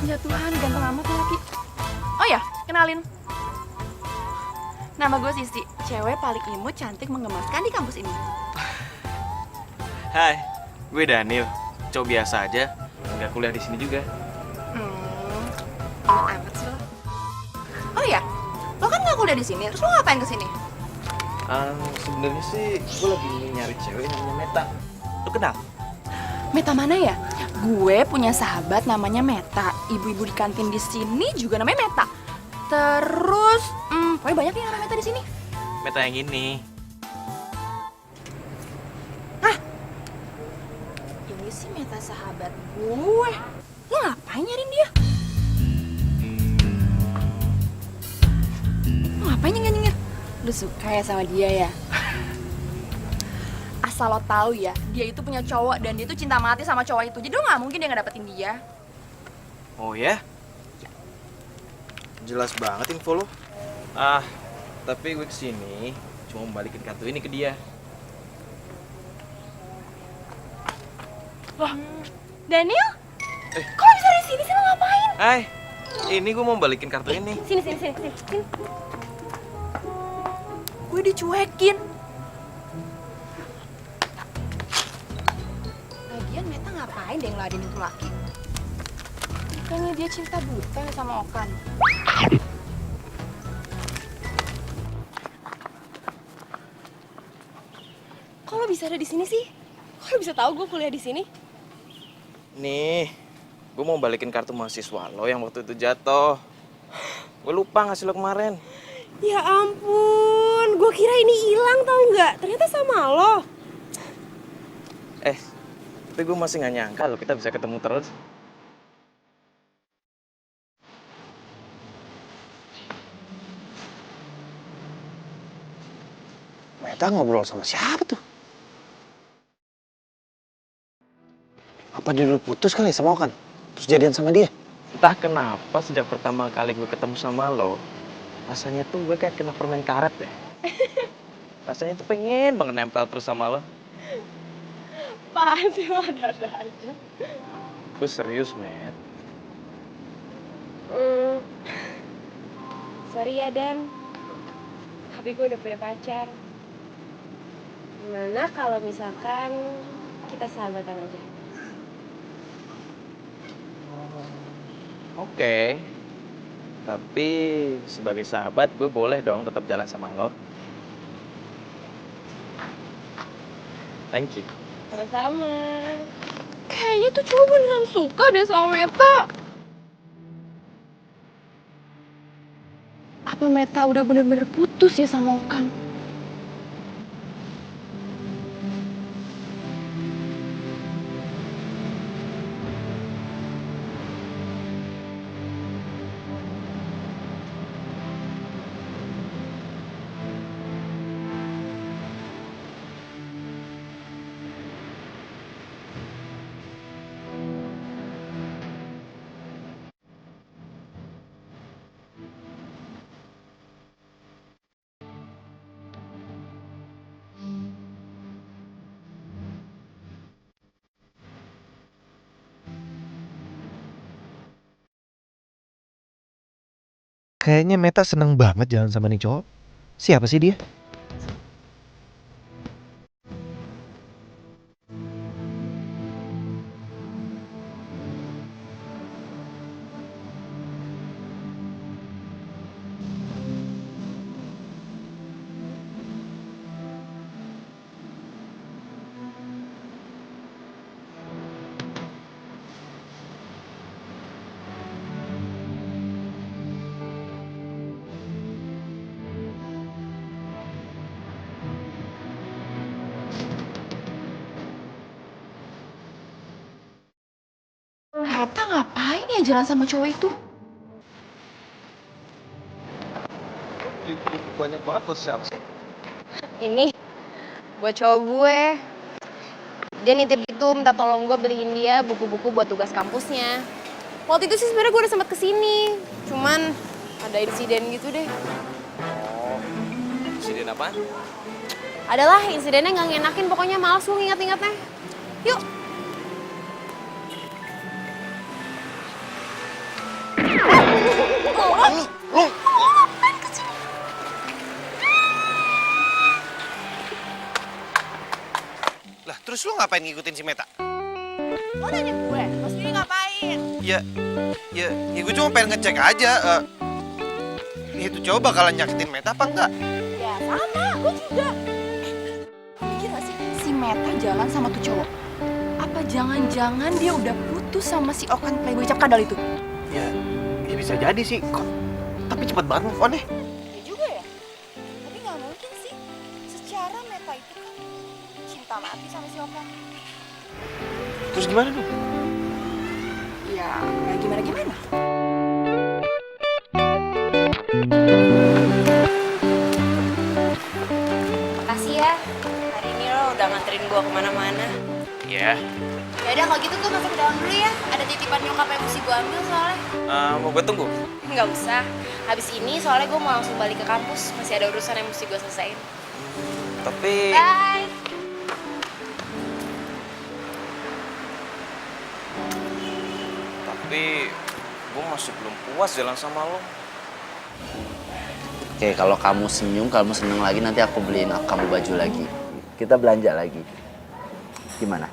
Ya Tuhan, ganteng amat tuh laki. Oh ya, kenalin. Nama gue Sisi, cewek paling imut, cantik, menggemaskan di kampus ini. Hai, gue Daniel. Cowok biasa aja, nggak kuliah di sini juga. Imut amat sih lo. Oh ya, lo kan nggak kuliah di sini, terus lo ngapain kesini? Sebenarnya sih gue lagi nyari cewek namanya Meta. Lu kenal? Meta mana ya? Gue punya sahabat namanya Meta. Ibu-ibu di kantin di sini juga namanya Meta. Terus, pokoknya banyak nih namanya Meta di sini. Meta yang ini. Ini sih Meta sahabat gue. Lo ngapain nyariin dia? Lo ngapain nyengir-nyengir? Lo suka ya sama dia ya? Asal lo tahu ya, dia itu punya cowok dan dia tuh cinta mati sama cowok itu. Jadi lo nggak mungkin dia ngedapetin dia. Oh ya? Jelas banget info lo. Tapi gue kesini cuma mau balikin kartu ini ke dia. Wah, Daniel? Kok lo bisa di sini sih? Lo ngapain? Hai, ini gue mau balikin kartu ini. Sini. Gue dicuekin. Lagian Meta ngapain deh ngeladenin tuh laki? Kayaknya dia cinta buta ya sama Okan. Kok lo bisa ada di sini sih? Kok lo bisa tahu gue kuliah di sini? Nih, gue mau balikin kartu mahasiswa lo yang waktu itu jatuh. Gue lupa ngasih lo kemarin. Ya ampun, gue kira ini hilang tau nggak? Ternyata sama lo. Tapi gue masih nggak nyangka lo kita bisa ketemu terus. Meta ngobrol sama siapa tuh? Apa dia udah putus kali sama Okan? Terus jadian sama dia? Entah kenapa sejak pertama kali gue ketemu sama lo, rasanya tuh gue kayak kena permen karet deh. Rasanya tuh pengen banget nempel terus sama lo. Apaan sih lo ada aja? Gue serius, Matt. Sorry ya Dan, tapi gue udah punya pacar. Gimana kalau misalkan kita sahabatan aja? Oke. Tapi sebagai sahabat gue boleh dong tetap jalan sama lo. Thank you. Sama-sama. Kayaknya tuh cowok beneran suka deh sama Meta. Apa Meta udah bener-bener putus ya sama Okan? Kayaknya Meta seneng banget jalan sama nih cowok. Siapa sih dia? ya jalan sama cowok itu? Banyak banget lo siapa sih? Ini buat cowok gue. Dia nitip itu minta tolong gue beliin dia buku-buku buat tugas kampusnya. Waktu itu sih sebenarnya gue udah sempat kesini, cuman ada insiden gitu deh. Insiden apaan? Adalah insidennya nggak ngenakin, pokoknya males gue nginget-ingetnya. Yuk. Lah, terus lu ngapain ngikutin si Meta? Lo nanya gue, lo sendiri ngapain? Ya gue cuma pengen ngecek aja. Itu cowok bakalan nyakitin Meta apa enggak? Ya sama, gue juga. Mikir gak sih, si Meta jalan sama tuh cowok? Apa jangan-jangan dia udah putus sama si Okan playboy cap kadal itu? Ya bisa jadi sih. Kok tapi cepet banget move on deh. Ya juga ya. Tapi nggak mungkin sih. Secara Meta itu kan cinta mati sama si Okan. Terus gimana dong? Ya gimana-gimana. Makasih ya, hari ini lo udah nganterin gue kemana-mana. Ya. Yaudah kalau gitu gue masuk ke dalam dulu ya. Ada titipan nyokap yang mesti gue ambil soalnya. Mau gue tunggu? Nggak usah. Habis ini soalnya gue mau langsung balik ke kampus. Masih ada urusan yang mesti gue selesaiin. Tapi Bye. gue masih belum puas jalan sama lo. Oke, kalau kamu senyum, kamu seneng lagi, nanti aku beliin kamu baju lagi. Kita belanja lagi. Gimana?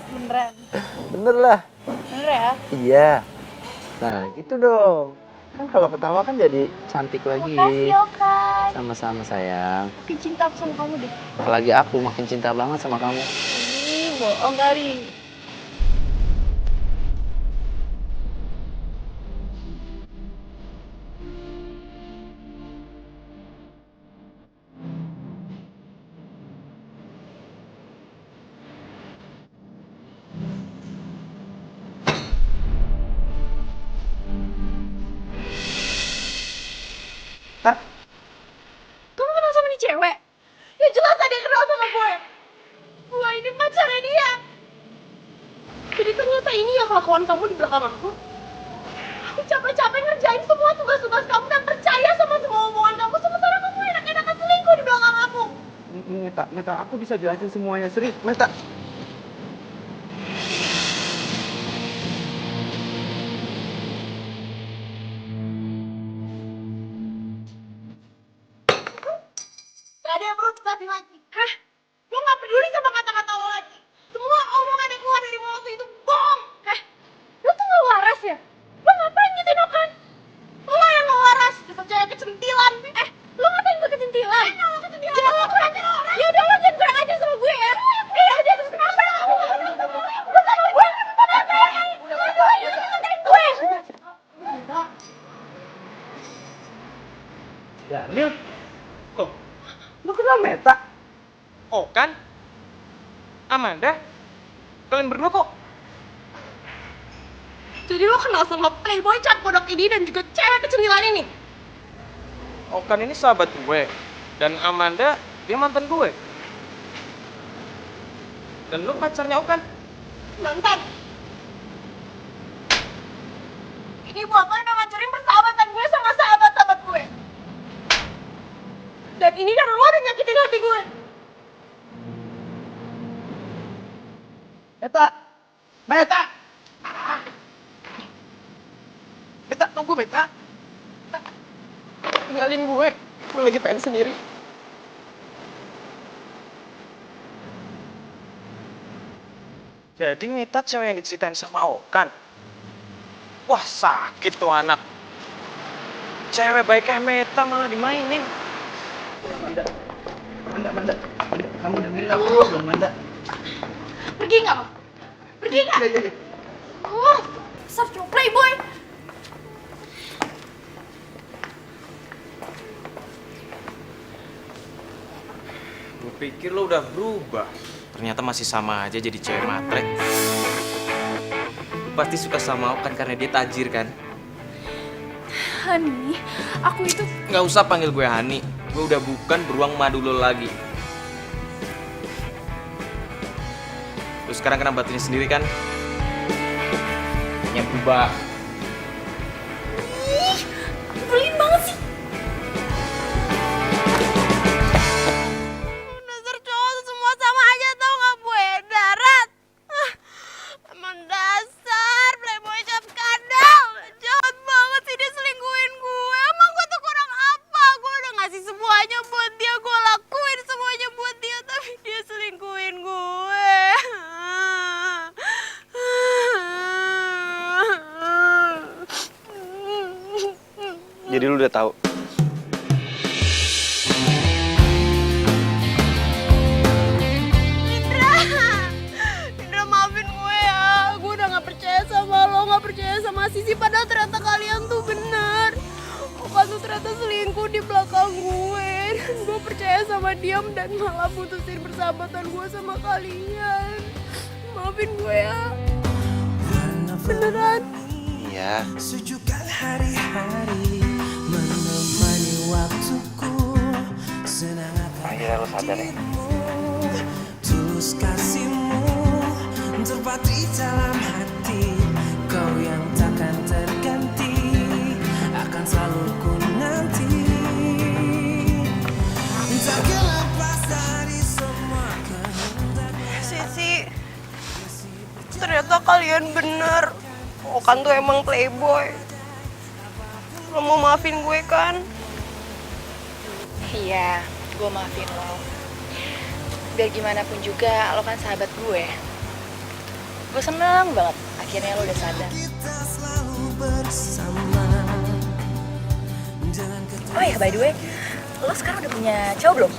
Beneran? Bener lah. Bener ya? Iya. Nah, gitu dong. Kan kalau ketawa kan jadi cantik lagi. Makasih Okan. Sama-sama sayang. Makin cinta aku sama kamu deh. Apalagi aku makin cinta banget sama kamu. Bohong kali. Kamu kenal sama nih cewek? Ya jelas tadi kenal sama gue. Gue ini pacarnya dia. Jadi ternyata ini ya kelakuan kamu di belakang aku. Aku capek-capek ngerjain semua tugas-tugas kamu dan percaya sama semua omongan kamu. Sementara kamu enak-enakan selingkuh di belakang aku. Meta, aku bisa jelasin semuanya. Serius, Meta. Gak ada yang perlu dibahas lagi. Hah? Lo gak peduli sama kata-kata lo lagi. Semua omongan yang keluar dari mulut lo itu bohong. Hah? Lo tuh gak waras ya? Lo ngapain ngikutin Okan? Lo yang gak waras. Dasar cewek kecentilan. Lo ngapain gue kecentilan? Lo kecentilan. Ya udah lo jangan kurang aja sama gue ya. Udah terus kenapa? Lo sama gue kenapa? Gue. Daniel, kok lu kenal Meta? Oh kan? Amanda? Kalian berdua kok? Jadi lo kenal sama playboy cat kodok ini dan juga cewek kecentilan ini? Okan ini sahabat gue. Dan Amanda, dia mantan gue. Dan lu pacarnya Okan? Mantan. Ini bapak udah ngancurin persahabatan gue sama sahabat-sahabat gue. Dan ini karena lo udah nyakitin hati gue. Meta! Meta! Meta, tunggu Meta! Tinggalin gue lagi pengen sendiri. Jadi Mita cewek yang diceritain sama Okan. Wah sakit tuh anak. Cewek baik kayak Meta malah dimainin. Manda, kamu dengerin aku dong, Manda. Pergi nggak lo? Pergi nggak? Oh, besar cowok playboy. Gue pikir lo udah berubah. ternyata masih sama aja jadi cewek matre. Lu pasti suka sama Okan karena dia tajir kan? Hani, aku itu Nggak usah panggil gue Hani, gue udah bukan beruang madu lo lagi. Lu sekarang kena batunya sendiri kan? Hanya berubah. nyebelin banget sih. Dasar cowok semua sama aja tau gak gue darat. Emang dasar playboy cap kadal. Jahat banget sih dia selingkuhin gue. Emang gue tuh kurang apa? Gue udah ngasih semuanya buat dia. Gue lakuin semuanya buat dia. Tapi dia selingkuhin gue. Jadi lu udah tahu. Indra maafin gue ya. Gue udah gak percaya sama lo, gak percaya sama Sisi. Padahal ternyata kalian tuh bener. Okan tuh ternyata selingkuh di belakang gue. Dan gue percaya sama diam dan malah putusin persahabatan gue sama kalian. Maafin gue ya. Beneran. Iya. Sejukkan hari-hari menemani waktuku, senang Akhirnya lo sadar ya. tulus kasihmu terpatri dalam hati, kau yang takkan terganti, akan selalu ku nanti, takkan lepas dari semua kehendak. Sisi, ternyata kalian bener. Okan tuh emang playboy. Lo mau maafin gue kan? Iya, gue maafin lo. Biar gimana pun juga, lo kan sahabat gue. Gue seneng banget, akhirnya lo udah sadar. Kita selalu bersama. Oh ya, by the way, lo sekarang udah punya cowok belum?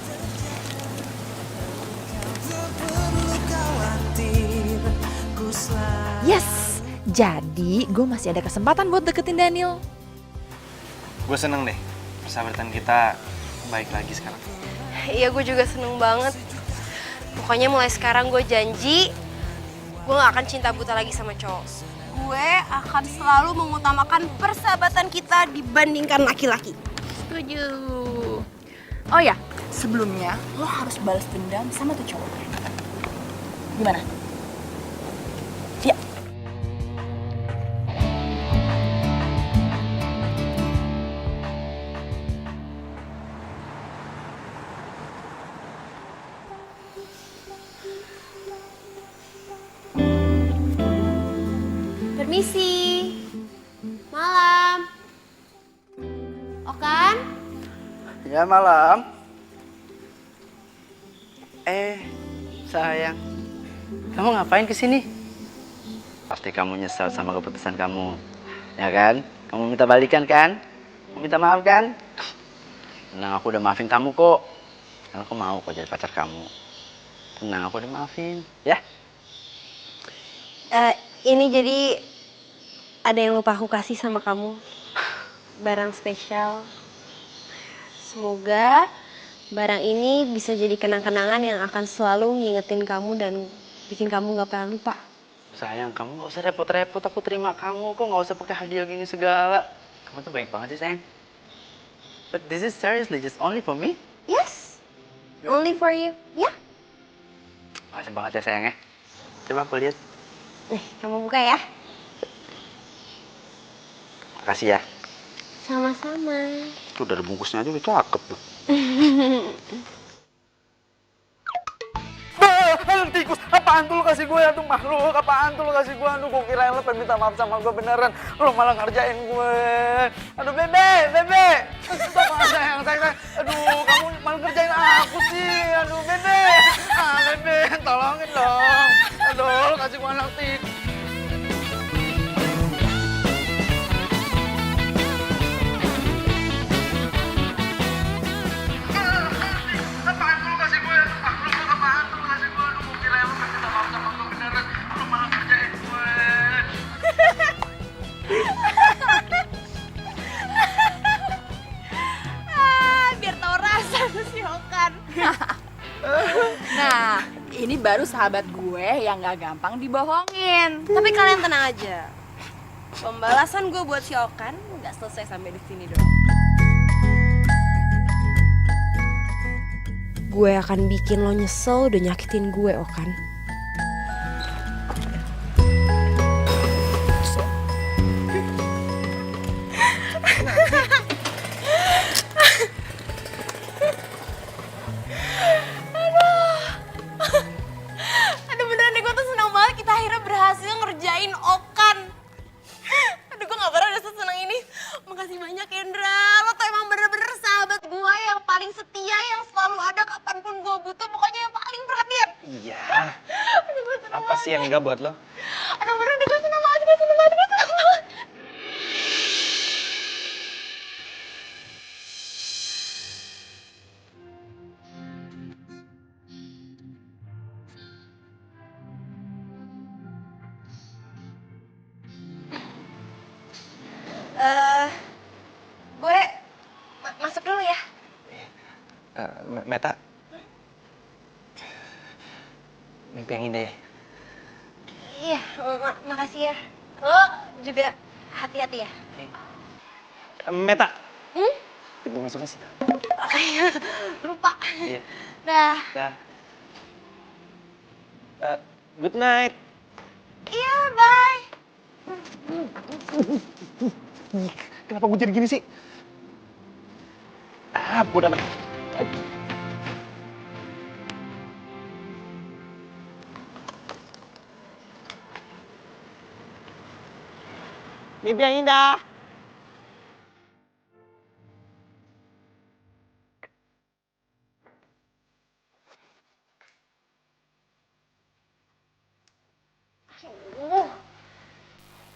Yes, jadi gue masih ada kesempatan buat deketin Daniel. Gue seneng deh, persahabatan kita baik lagi sekarang. Iya, gue juga seneng banget. Pokoknya mulai sekarang gue janji, gue gak akan cinta buta lagi sama cowok. Gue akan selalu mengutamakan persahabatan kita dibandingkan laki-laki. Setuju. Oh ya, sebelumnya lo harus balas dendam sama tuh cowok. Gimana? Ya. Permisi. Malam. Okan? Ya malam. Sayang. Kamu ngapain kesini? Pasti kamu nyesel sama keputusan kamu. Ya kan? Kamu minta balikan kan? Kamu minta maaf kan? Tenang, aku udah maafin kamu kok. Karena aku mau kok jadi pacar kamu. Tenang, aku udah maafin. Ya? Ini jadi ada yang lupa aku kasih sama kamu. Barang spesial. Semoga barang ini bisa jadi kenang-kenangan yang akan selalu ngingetin kamu dan bikin kamu gak pernah lupa. Sayang, kamu gak usah repot-repot. Aku terima kamu. Kok gak usah pakai hadiah gini segala. Kamu tuh baik banget sih, sayang. But this is seriously just only for me? Yes, only for you. Ya. Makasih banget ya, sayang ya. Coba aku lihat. Nih, kamu buka ya. Makasih ya. Sama-sama. Tuh dari bungkusnya aja udah cakep tuh. Aduh tikus, apaan tuh lu kasih gue? Aduh makhluk, apaan tuh lu kasih gue? Aduh gue kirain lu pengen minta maaf sama gue beneran. Lu malah ngerjain gue. Aduh bebe. Aduh sayang. Aduh kamu malah ngerjain aku sih. Aduh bebe. Bebe, tolongin dong. Aduh lu kasih gue anak tikus. Biar tau rasa tuh si Okan. Nah, Ini baru sahabat gue yang gak gampang dibohongin. Tapi kalian tenang aja. Pembalasan gue buat si Okan nggak selesai sampai di sini doang. Gue akan bikin lo nyesel udah nyakitin gue, Okan. Aduh beneran deh, gue tuh senang banget kita akhirnya berhasil ngerjain Okan. Aduh gue gak pernah udah sesenang ini. Makasih banyak Kendra, lo tuh emang bener-bener sahabat gue yang paling setia, yang selalu ada kapanpun gue butuh, pokoknya yang paling perhatian. Iya. Aduh gue senang Apa sih yang enggak buat lo? Aduh beneran deh, gue senang banget, gue senang banget, gue senang banget. Gue masuk dulu ya. Meta. Mimpi yang indah ya. Iya, makasih ya. Lo juga hati-hati ya. Meta. Pintu masuknya sih. Lupa. Iya. Dah. Dah. Good night. Iya, bye. Kenapa gue jadi gini sih? Bodoh amat. Mimpi yang indah.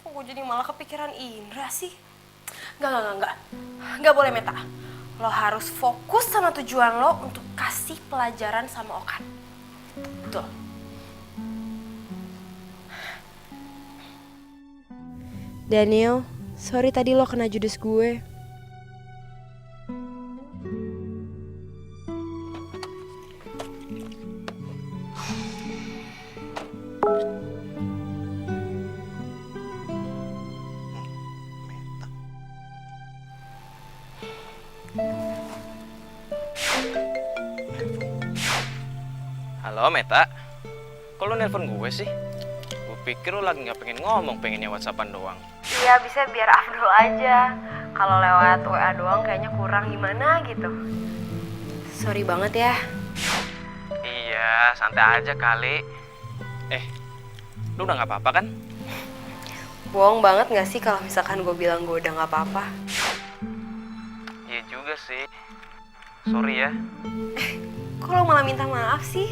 Kok gue jadi malah kepikiran Indra sih? Enggak. Enggak boleh, Meta. Lo harus fokus sama tujuan lo untuk kasih pelajaran sama Okan. Betul. Daniel, sorry tadi lo kena judes gue. Halo Meta, kok lu nelpon gue sih? Gue pikir lu lagi gak pengen ngomong, pengennya whatsappan doang. Iya, bisa biar Abdul aja. Kalau lewat WA doang kayaknya kurang gimana gitu. Sorry banget ya. Iya, santai aja kali. Lu udah gak apa-apa kan? Bohong banget gak sih kalau misalkan gue bilang gue udah gak apa-apa? Iya juga sih. Sorry ya. Kok lo malah minta maaf sih?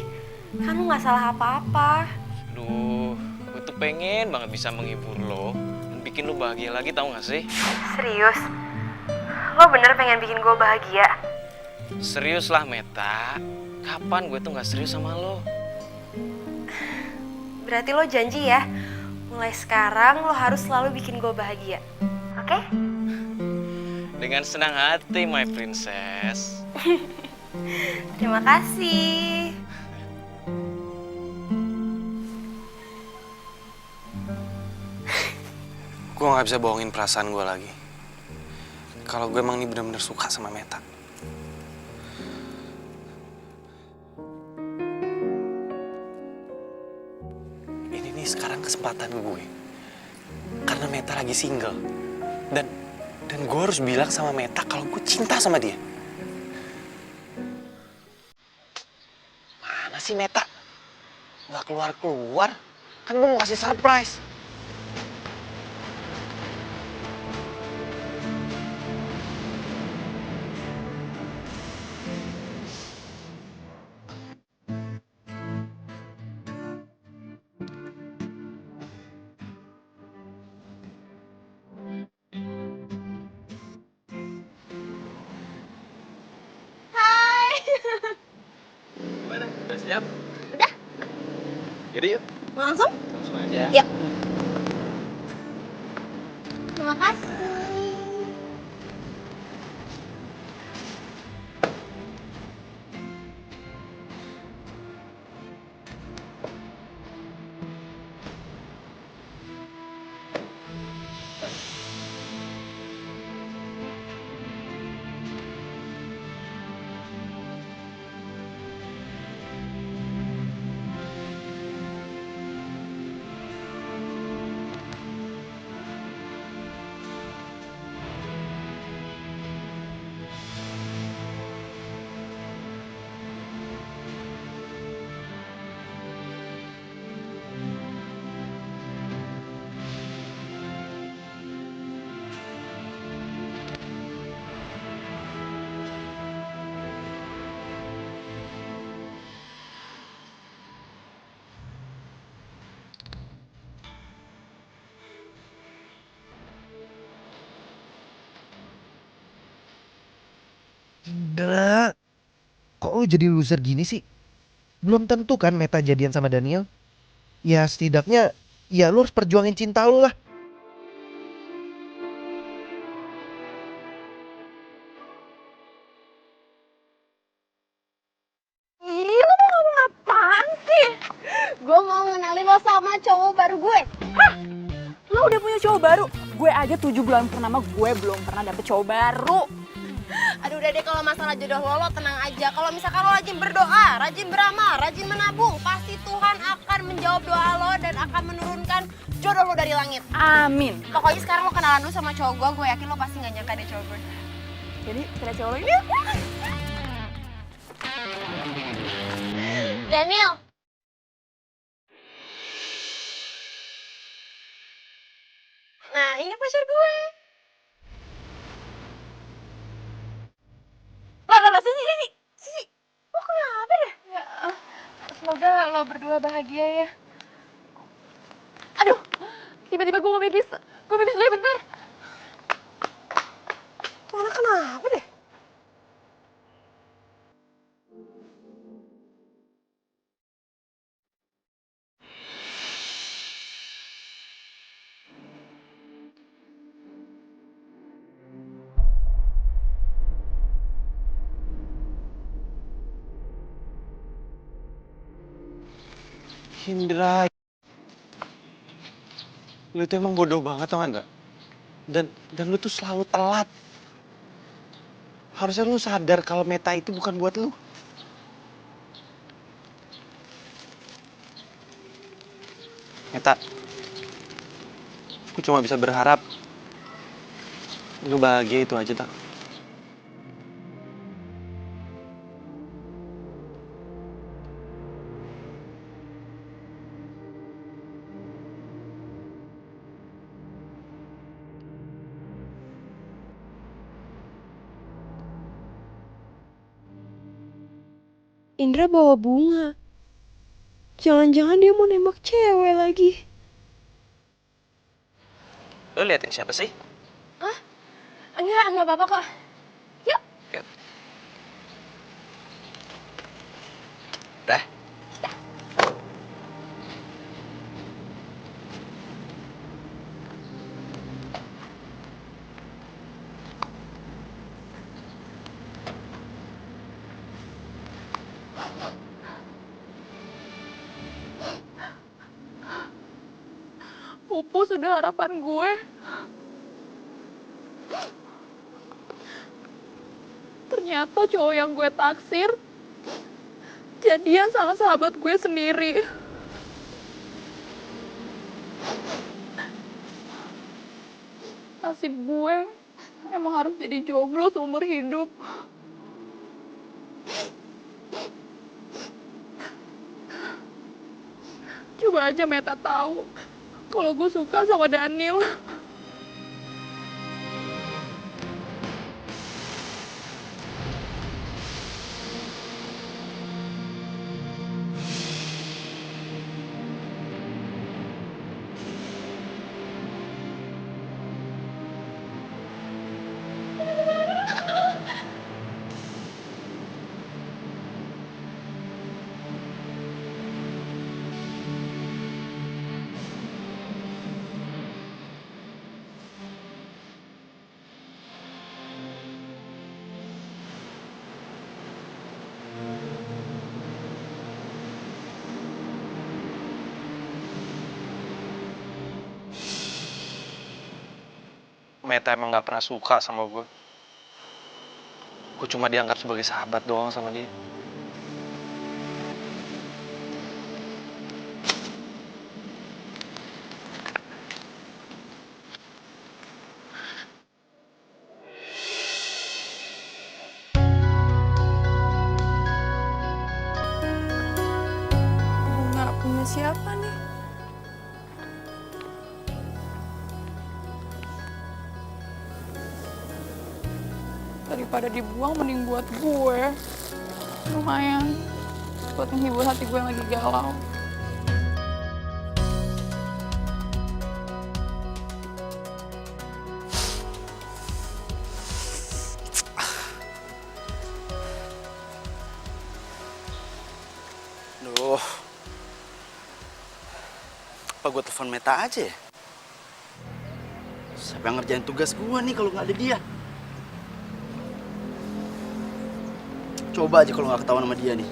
Kan lo gak salah apa-apa. Aduh, gue tuh pengen banget bisa menghibur lo dan bikin lo bahagia lagi, tau gak sih? Serius? Lo bener pengen bikin gue bahagia? Serius lah Meta. Kapan gue tuh gak serius sama lo? Berarti lo janji ya, mulai sekarang lo harus selalu bikin gue bahagia. Oke? Dengan senang hati, my princess. Terima kasih. Gue gak bisa bohongin perasaan gue lagi. Kalau gue emang ini bener-bener suka sama Meta. Ini nih sekarang kesempatan gue. Karena Meta lagi single. Dan gue harus bilang sama Meta kalau gue cinta sama dia. Mana sih Meta? Gak keluar-keluar. Kan gue mau kasih surprise. Gimana? Udah siap? Udah. Yaudah yuk. Langsung? Langsung aja. Yuk. Terima kasih. Indra, kok lu jadi loser gini sih? Belum tentu kan Meta jadian sama Daniel. Ya setidaknya, ya lu harus perjuangin cinta lu lah. Ih, lu mau ngomong apaan sih? Gue mau ngenalin lo sama cowok baru gue. Lo udah punya cowok baru? Gue aja 7 bulan pernama gue belum pernah dapet cowok baru. Aduh udah deh, kalau masalah jodoh lo tenang aja. Kalau misalkan lo rajin berdoa, rajin beramal, rajin menabung, pasti Tuhan akan menjawab doa lo dan akan menurunkan jodoh lo dari langit. Amin. Pokoknya sekarang lo kenalan dulu sama cowok gue yakin lo pasti gak nyangka deh cowok gue. Jadi kira cowok lo ini Daniel. Nah ini pacar gue. Lah, sini. Lo kenapa deh? Ya, semoga lo berdua bahagia ya. Aduh, tiba-tiba gue mau pipis. Gue pipis dulu ya, bentar. Tuh anak kenapa deh? Indra, lu tuh emang bodoh banget tau gak? Dan lu tuh selalu telat. Harusnya lu sadar kalau Meta itu bukan buat lu. Meta, aku cuma bisa berharap lu bahagia itu aja tak. Indra bawa bunga. Jangan-jangan dia mau nembak cewek lagi. Lu liatin siapa sih? Enggak apa-apa kok. Yuk. Dah. Pupus sudah harapan gue. Ternyata cowok yang gue taksir jadian sama sahabat gue sendiri. Nasib gue emang harus jadi jomblo seumur hidup. Coba aja Meta tahu kalau gue suka sama Daniel. Meta emang gak pernah suka sama gue. Gue cuma dianggap sebagai sahabat doang sama dia. Bunga punya siapa nih? Daripada dibuang mending buat gue. Lumayan buat menghibur hati gue yang lagi galau. Apa gue telepon Meta aja ya? Siapa yang ngerjain tugas gue nih kalau nggak ada dia? Coba aja kalau nggak ketahuan sama dia nih.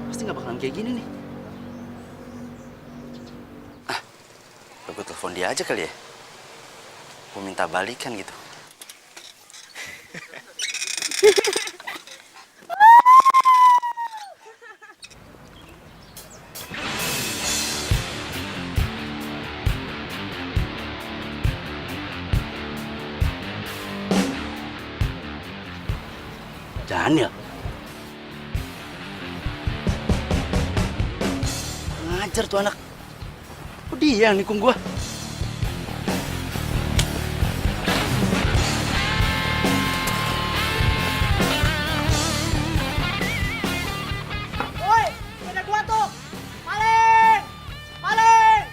Pasti nggak bakalan kayak gini nih. Gue telepon dia aja kali ya. Gue minta balikan gitu. Daniel. Ngajar tuh anak. Kok dia yang nikung gua? Woi, ada gua tuh. Maling! Maling!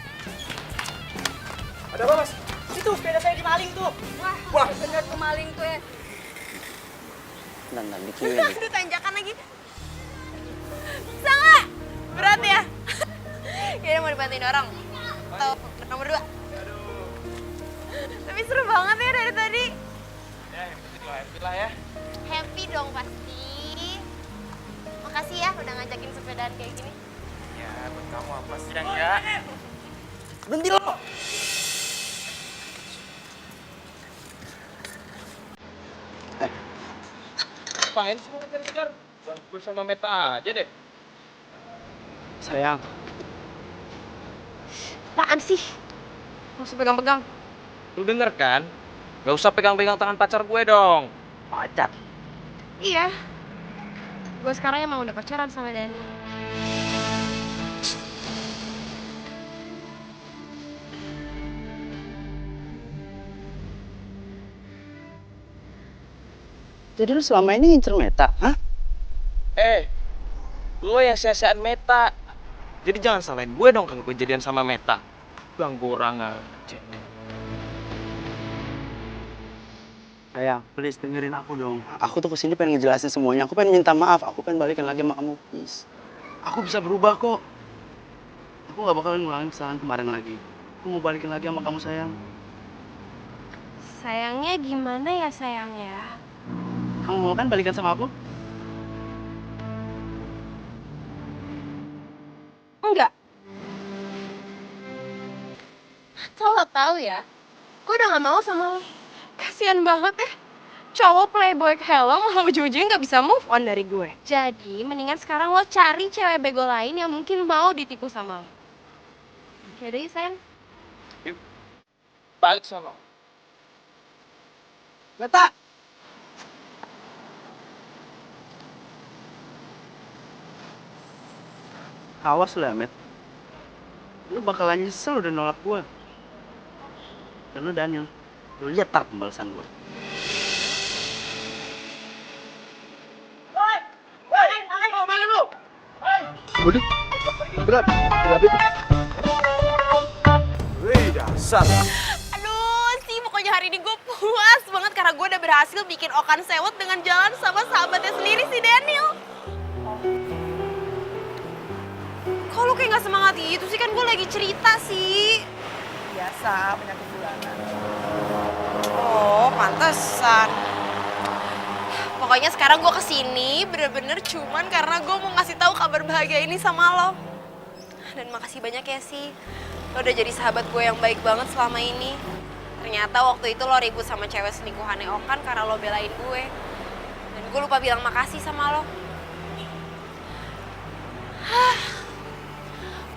Ada apa, Mas? Itu sepeda saya dimaling tuh. Wah, bener tuh maling tuh ya. Nah, dikirim. Aduh, tanjakan lagi. Bisa nggak? Berat ya? Kayaknya mau dibantuin orang. Atau nomor 2. Tapi seru banget ya dari tadi. Ya, happy lah ya. Happy dong pasti. Makasih ya udah ngajakin sepedaan kayak gini. Ya, buat kamu apa sih yang ya? Berhenti lo. Ngapain sih mau ngejar-ngejar? Gue sama Meta aja deh. Sayang, Apaan sih? Nggak usah pegang-pegang. Lu denger kan? Gak usah pegang-pegang tangan pacar gue dong. pacar. Iya. Gue sekarang emang udah pacaran sama Dani. Jadi lu selama ini ngincer Meta, hah? Lo yang sia-siain Meta. Jadi jangan salahin gue dong kalau gue jadian sama Meta. Ganggu orang aja. Sayang, please dengerin aku dong. Aku tuh kesini pengen ngejelasin semuanya. Aku pengen minta maaf. Aku pengen balikan lagi sama kamu, please. Aku bisa berubah kok. Aku gak bakalan ngulangin kesalahan kemarin lagi. Aku mau balikin lagi sama kamu, sayang. Sayangnya gimana ya sayangnya? Kamu mau kan balikan sama aku? Enggak. Lo tahu ya, gue udah gak mau sama lo. Kasian banget ya. Cowok playboy kayak lo malah ujung-ujungnya gak bisa move on dari gue. Jadi mendingan sekarang lo cari cewek bego lain yang mungkin mau ditipu sama lo. Yaudah ya sayang. Balik sama. Meta! Awas lu ya, Met. Lu bakalan nyesel udah nolak gua. Dan lu Daniel, lu lihat tar pembalasan gua. Waduh, berat itu. Wih, dasar. Aduh sih, pokoknya hari ini gue puas banget karena gue udah berhasil bikin Okan sewot dengan jalan sama sahabatnya sendiri si Daniel. Kok lu kayak gak semangat gitu sih? Kan gue lagi cerita sih. Biasa, penyakit bulanan. Oh, pantesan. Pokoknya sekarang gue kesini bener-bener cuman karena gue mau ngasih tahu kabar bahagia ini sama lo. Dan makasih banyak ya sih. Lo udah jadi sahabat gue yang baik banget selama ini. Ternyata waktu itu lo ribut sama cewek selingkuhannya Okan karena lo belain gue. Dan gue lupa bilang makasih sama lo.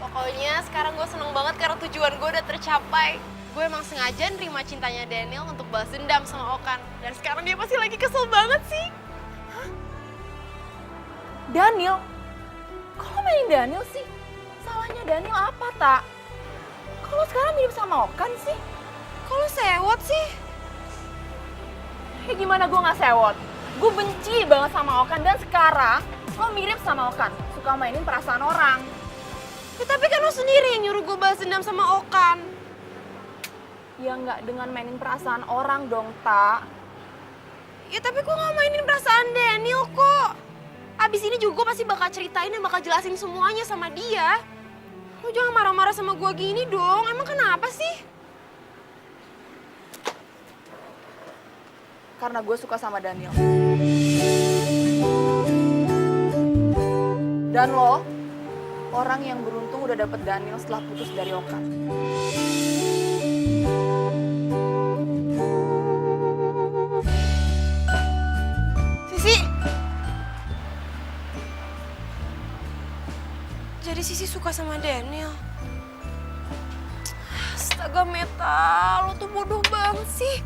Pokoknya sekarang gue seneng banget karena tujuan gue udah tercapai. Gue emang sengaja nerima cintanya Daniel untuk balas dendam sama Okan. Dan sekarang dia pasti lagi kesel banget sih. Daniel? Kok lo mainin Daniel sih? Salahnya Daniel apa, Tak? Kok lo sekarang mirip sama Okan sih? Kok lo sewot sih? Ya gimana gue gak sewot? Gue benci banget sama Okan dan sekarang lo mirip sama Okan. Suka mainin perasaan orang. Ya tapi kan lo sendiri yang nyuruh gue balas dendam sama Okan. Ya nggak dengan mainin perasaan orang dong, Tak. Ya tapi gue gak mainin perasaan Daniel kok. Abis ini juga gue pasti bakal ceritain dan bakal jelasin semuanya sama dia. Lo jangan marah-marah sama gue gini dong. Emang kenapa sih? Karena gue suka sama Daniel. Dan lo, orang yang beruntung udah dapet Daniel setelah putus dari Okan. Sisi! Jadi Sisi suka sama Daniel. Astaga Meta, lo tuh bodoh banget sih.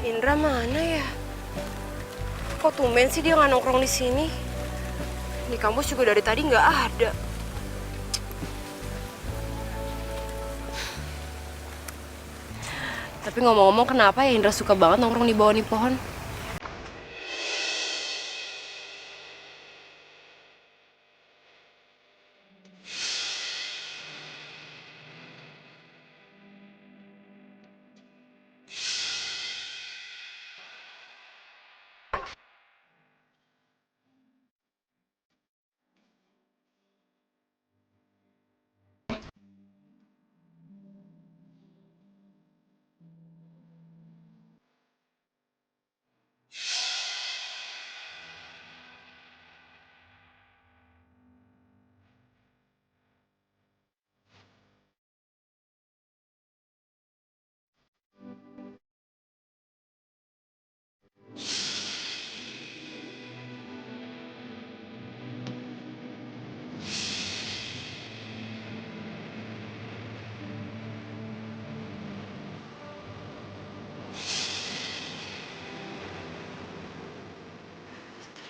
Indra mana ya? Kok tumben sih dia nggak nongkrong di sini? Di kampus juga dari tadi nggak ada. Tapi ngomong-ngomong kenapa ya Indra suka banget nongkrong di bawah nih pohon?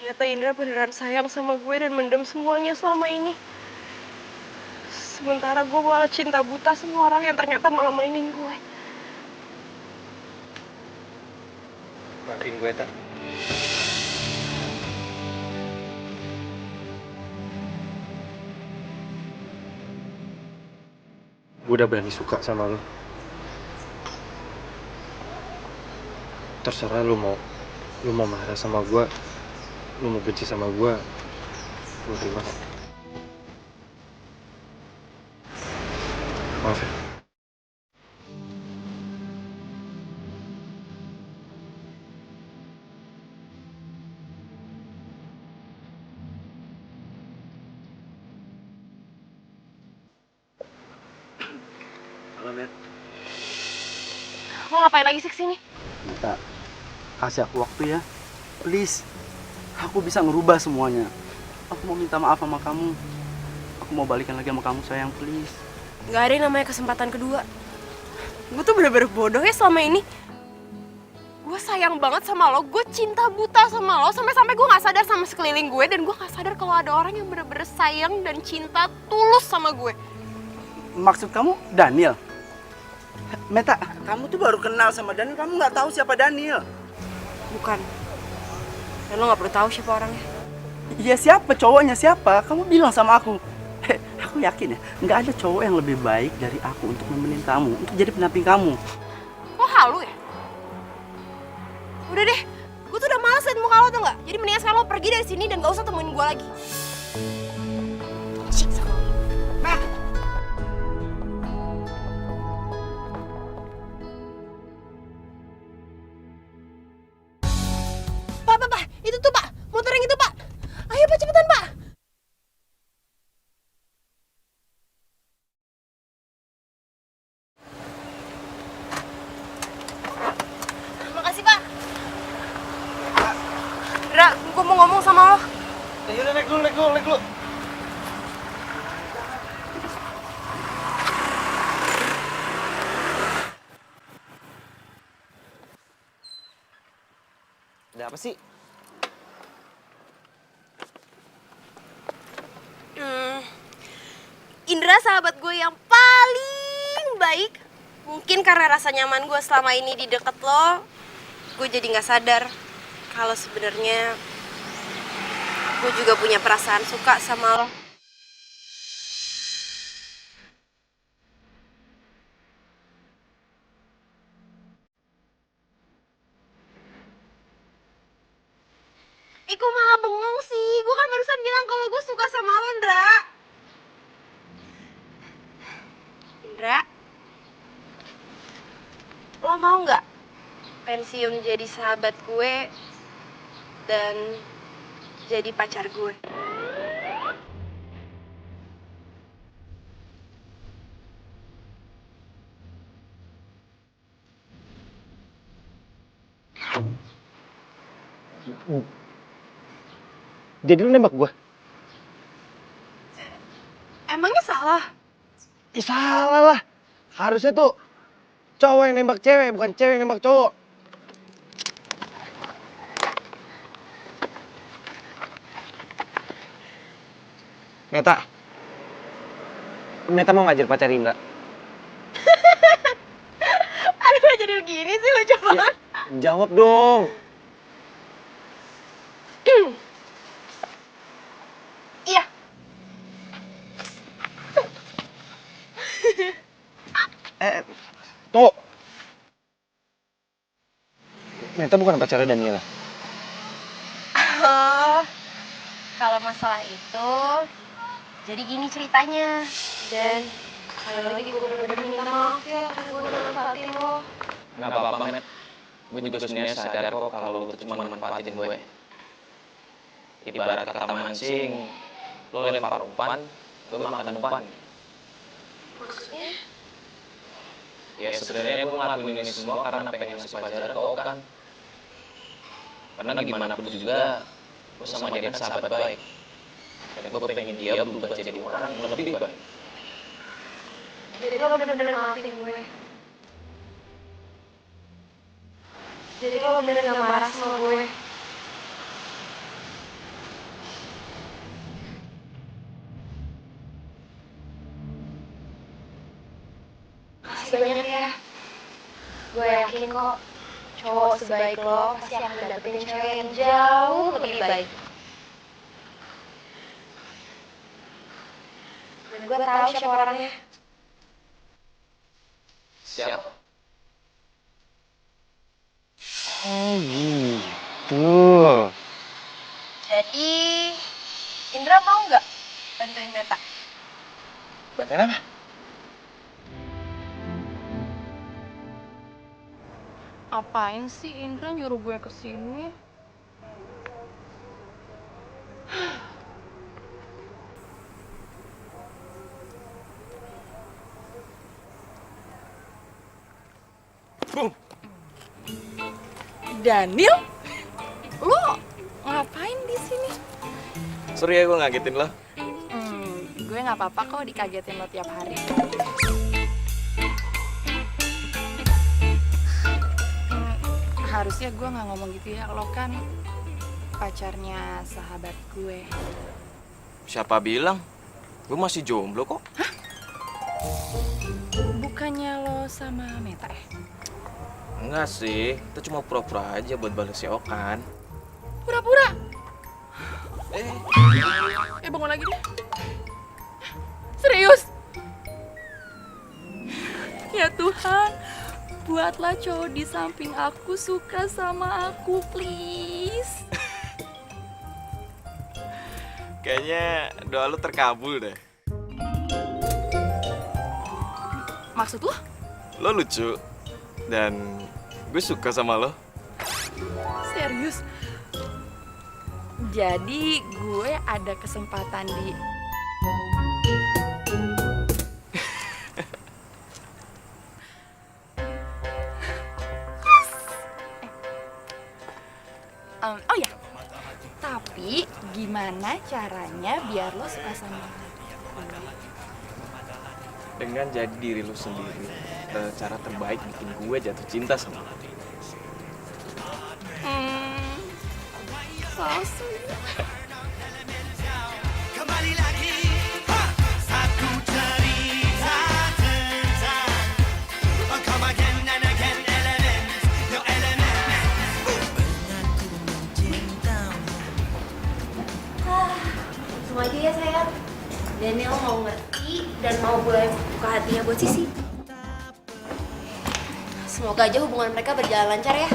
Ternyata Indra beneran sayang sama gue dan mendem semuanya selama ini. Sementara gue malah cinta buta sama orang yang ternyata malah mainin gue. Maafin gue, Tak. Gue udah berani suka sama lo. Terserah lu mau marah sama gue, lu mau benci sama gue terima kok. Maaf ya. Halo, Met. Lo ngapain lagi sih kesini? Meta, kasih aku waktu ya. Please. Aku bisa ngerubah semuanya. Aku mau minta maaf sama kamu. Aku mau balikan lagi sama kamu, sayang. Please. Gak ada yang namanya kesempatan kedua. Gue tuh bener-bener bodoh ya selama ini. Gue sayang banget sama lo, gue cinta buta sama lo. Sampai-sampai gue gak sadar sama sekeliling gue. Dan gue gak sadar kalau ada orang yang bener-bener sayang dan cinta tulus sama gue. Maksud kamu Daniel? Meta, kamu tuh baru kenal sama Daniel, kamu nggak tahu siapa Daniel. Bukan. Dan lo gak perlu tahu siapa orangnya. Iya siapa, cowoknya siapa? Kamu bilang sama aku. Aku yakin ya, nggak ada cowok yang lebih baik dari aku untuk nemenin kamu, untuk jadi pendamping kamu. Lo halu ya? Udah deh, gue tuh udah males liat muka lo tuh gak? Jadi mendingan sekarang lo pergi dari sini dan gak usah temuin gue lagi. Cik sama lo. Matt! Pak, itu tuh Pak, motor yang itu Pak. Ayo Pak, cepetan Pak. Makasih Pak. Dra, gue mau ngomong sama lo. Ya udah naik dulu. Ada apa sih? Indra sahabat gue yang paling baik. Mungkin karena rasa nyaman gue selama ini di deket lo, gue jadi gak sadar kalau sebenarnya gue juga punya perasaan suka sama lo. Lo mau nggak pensiun jadi sahabat gue dan jadi pacar gue? Jadi lu nembak gue? Emangnya salah? Ih, salah lah. Harusnya tuh cowok yang nembak cewek, bukan cewek yang nembak cowok. Meta mau ngajar pacar Indra? Aduh, gak jadi begini sih, lucu banget. Jawab dong. Iya. Tunggu. Meta bukan pacarnya Daniela. Oh, kalau masalah itu, jadi gini ceritanya. Dan sekali lagi gue bener-bener minta maaf ya, karena gue udah manfaatin lo. Nggak apa-apa, Met. Gue juga sebenarnya sadar kok kalau lo tuh cuma manfaatin gue. Ibarat kata mancing, lo lempar umpan, gue makan umpan. Maksudnya? Ya sebenarnya gue ngelakuin ini semua karena pengen ngasih pelajaran ke Okan. Karena gimana pun juga, gue sama dia kan sahabat baik. Dan gue pengen dia berubah jadi orang yang lebih baik. Jadi lo bener-bener maafin gue. Jadi lo bener-bener gak marah sama gue. Makasih banyak ya. Gue yakin kok cowok sebaik lo pasti akan dapetin cewek yang jauh lebih baik. Dan gue tahu siapa orangnya. Siap. Oh gitu. Jadi, Indra mau nggak bantuin Meta? Bantuin apa? Apain sih Indra nyuruh gue kesini? Daniel? Lo ngapain di sini? Sorry ya gue ngagetin lo. Gue nggak apa-apa kok dikagetin lo tiap hari. Harusnya gue nggak ngomong gitu ya, lo kan pacarnya sahabat gue. Siapa bilang? Gue masih jomblo kok. Bukannya lo sama Meta ya? Enggak sih, kita cuma pura-pura aja buat balas si Okan. Pura-pura? Bangun lagi deh. Serius? Ya Tuhan, buatlah cowok di samping aku suka sama aku, please. Kayaknya doa lu terkabul deh. Maksud lo? Lo lucu. Dan gue suka sama lo. Serius? Jadi gue ada kesempatan di... oh ya, tapi gimana caranya biar lo suka sama gue? Dengan jadi diri lu sendiri. Cara terbaik bikin gue jatuh cinta sama lo. So sweet. Kembali lagi, satu cerita tentang come again and again, element, your element. Benarku mencintamu. Langsung aja ya sayang. Daniel mau ngerti dan mau gue buka hatinya buat Sisi. Semoga aja hubungan mereka berjalan lancar ya.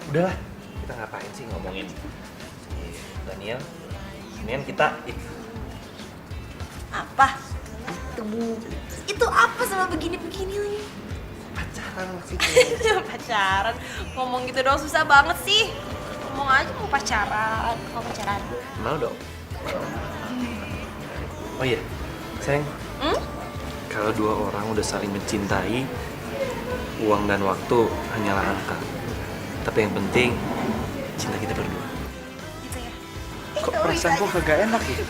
Udahlah, kita ngapain sih ngomongin Daniel? Mendingan kita Apa? Itu itu apa sama begini-begini lagi? Pacaran maksudnya. Pacaran, ngomong gitu doang susah banget sih. Ngomong aja mau pacaran, Mau dong. Oh iya, sayang. Kalau dua orang udah saling mencintai, uang dan waktu hanyalah angka. Tapi yang penting, cinta kita berdua. gitu ya. Kok perasaan gue kagak enak ya?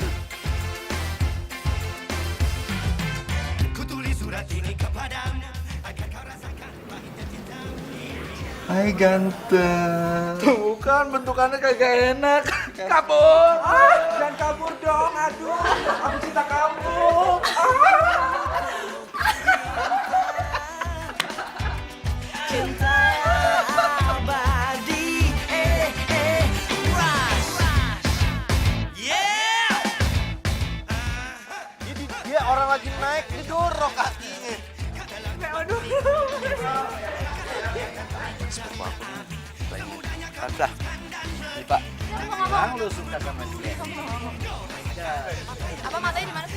Hai ganteng. Tuh kan bentukannya kagak enak. Kabur. Jangan kabur dong. Aduh, aku cinta kamu. Cinta abadi, rush. Yeah. Jadi dia orang lagi naik, didorong kakinya. Sepupu aku lagi Tanda. Nih Pak, bilang lu suka sama dia. Apa matanya di mana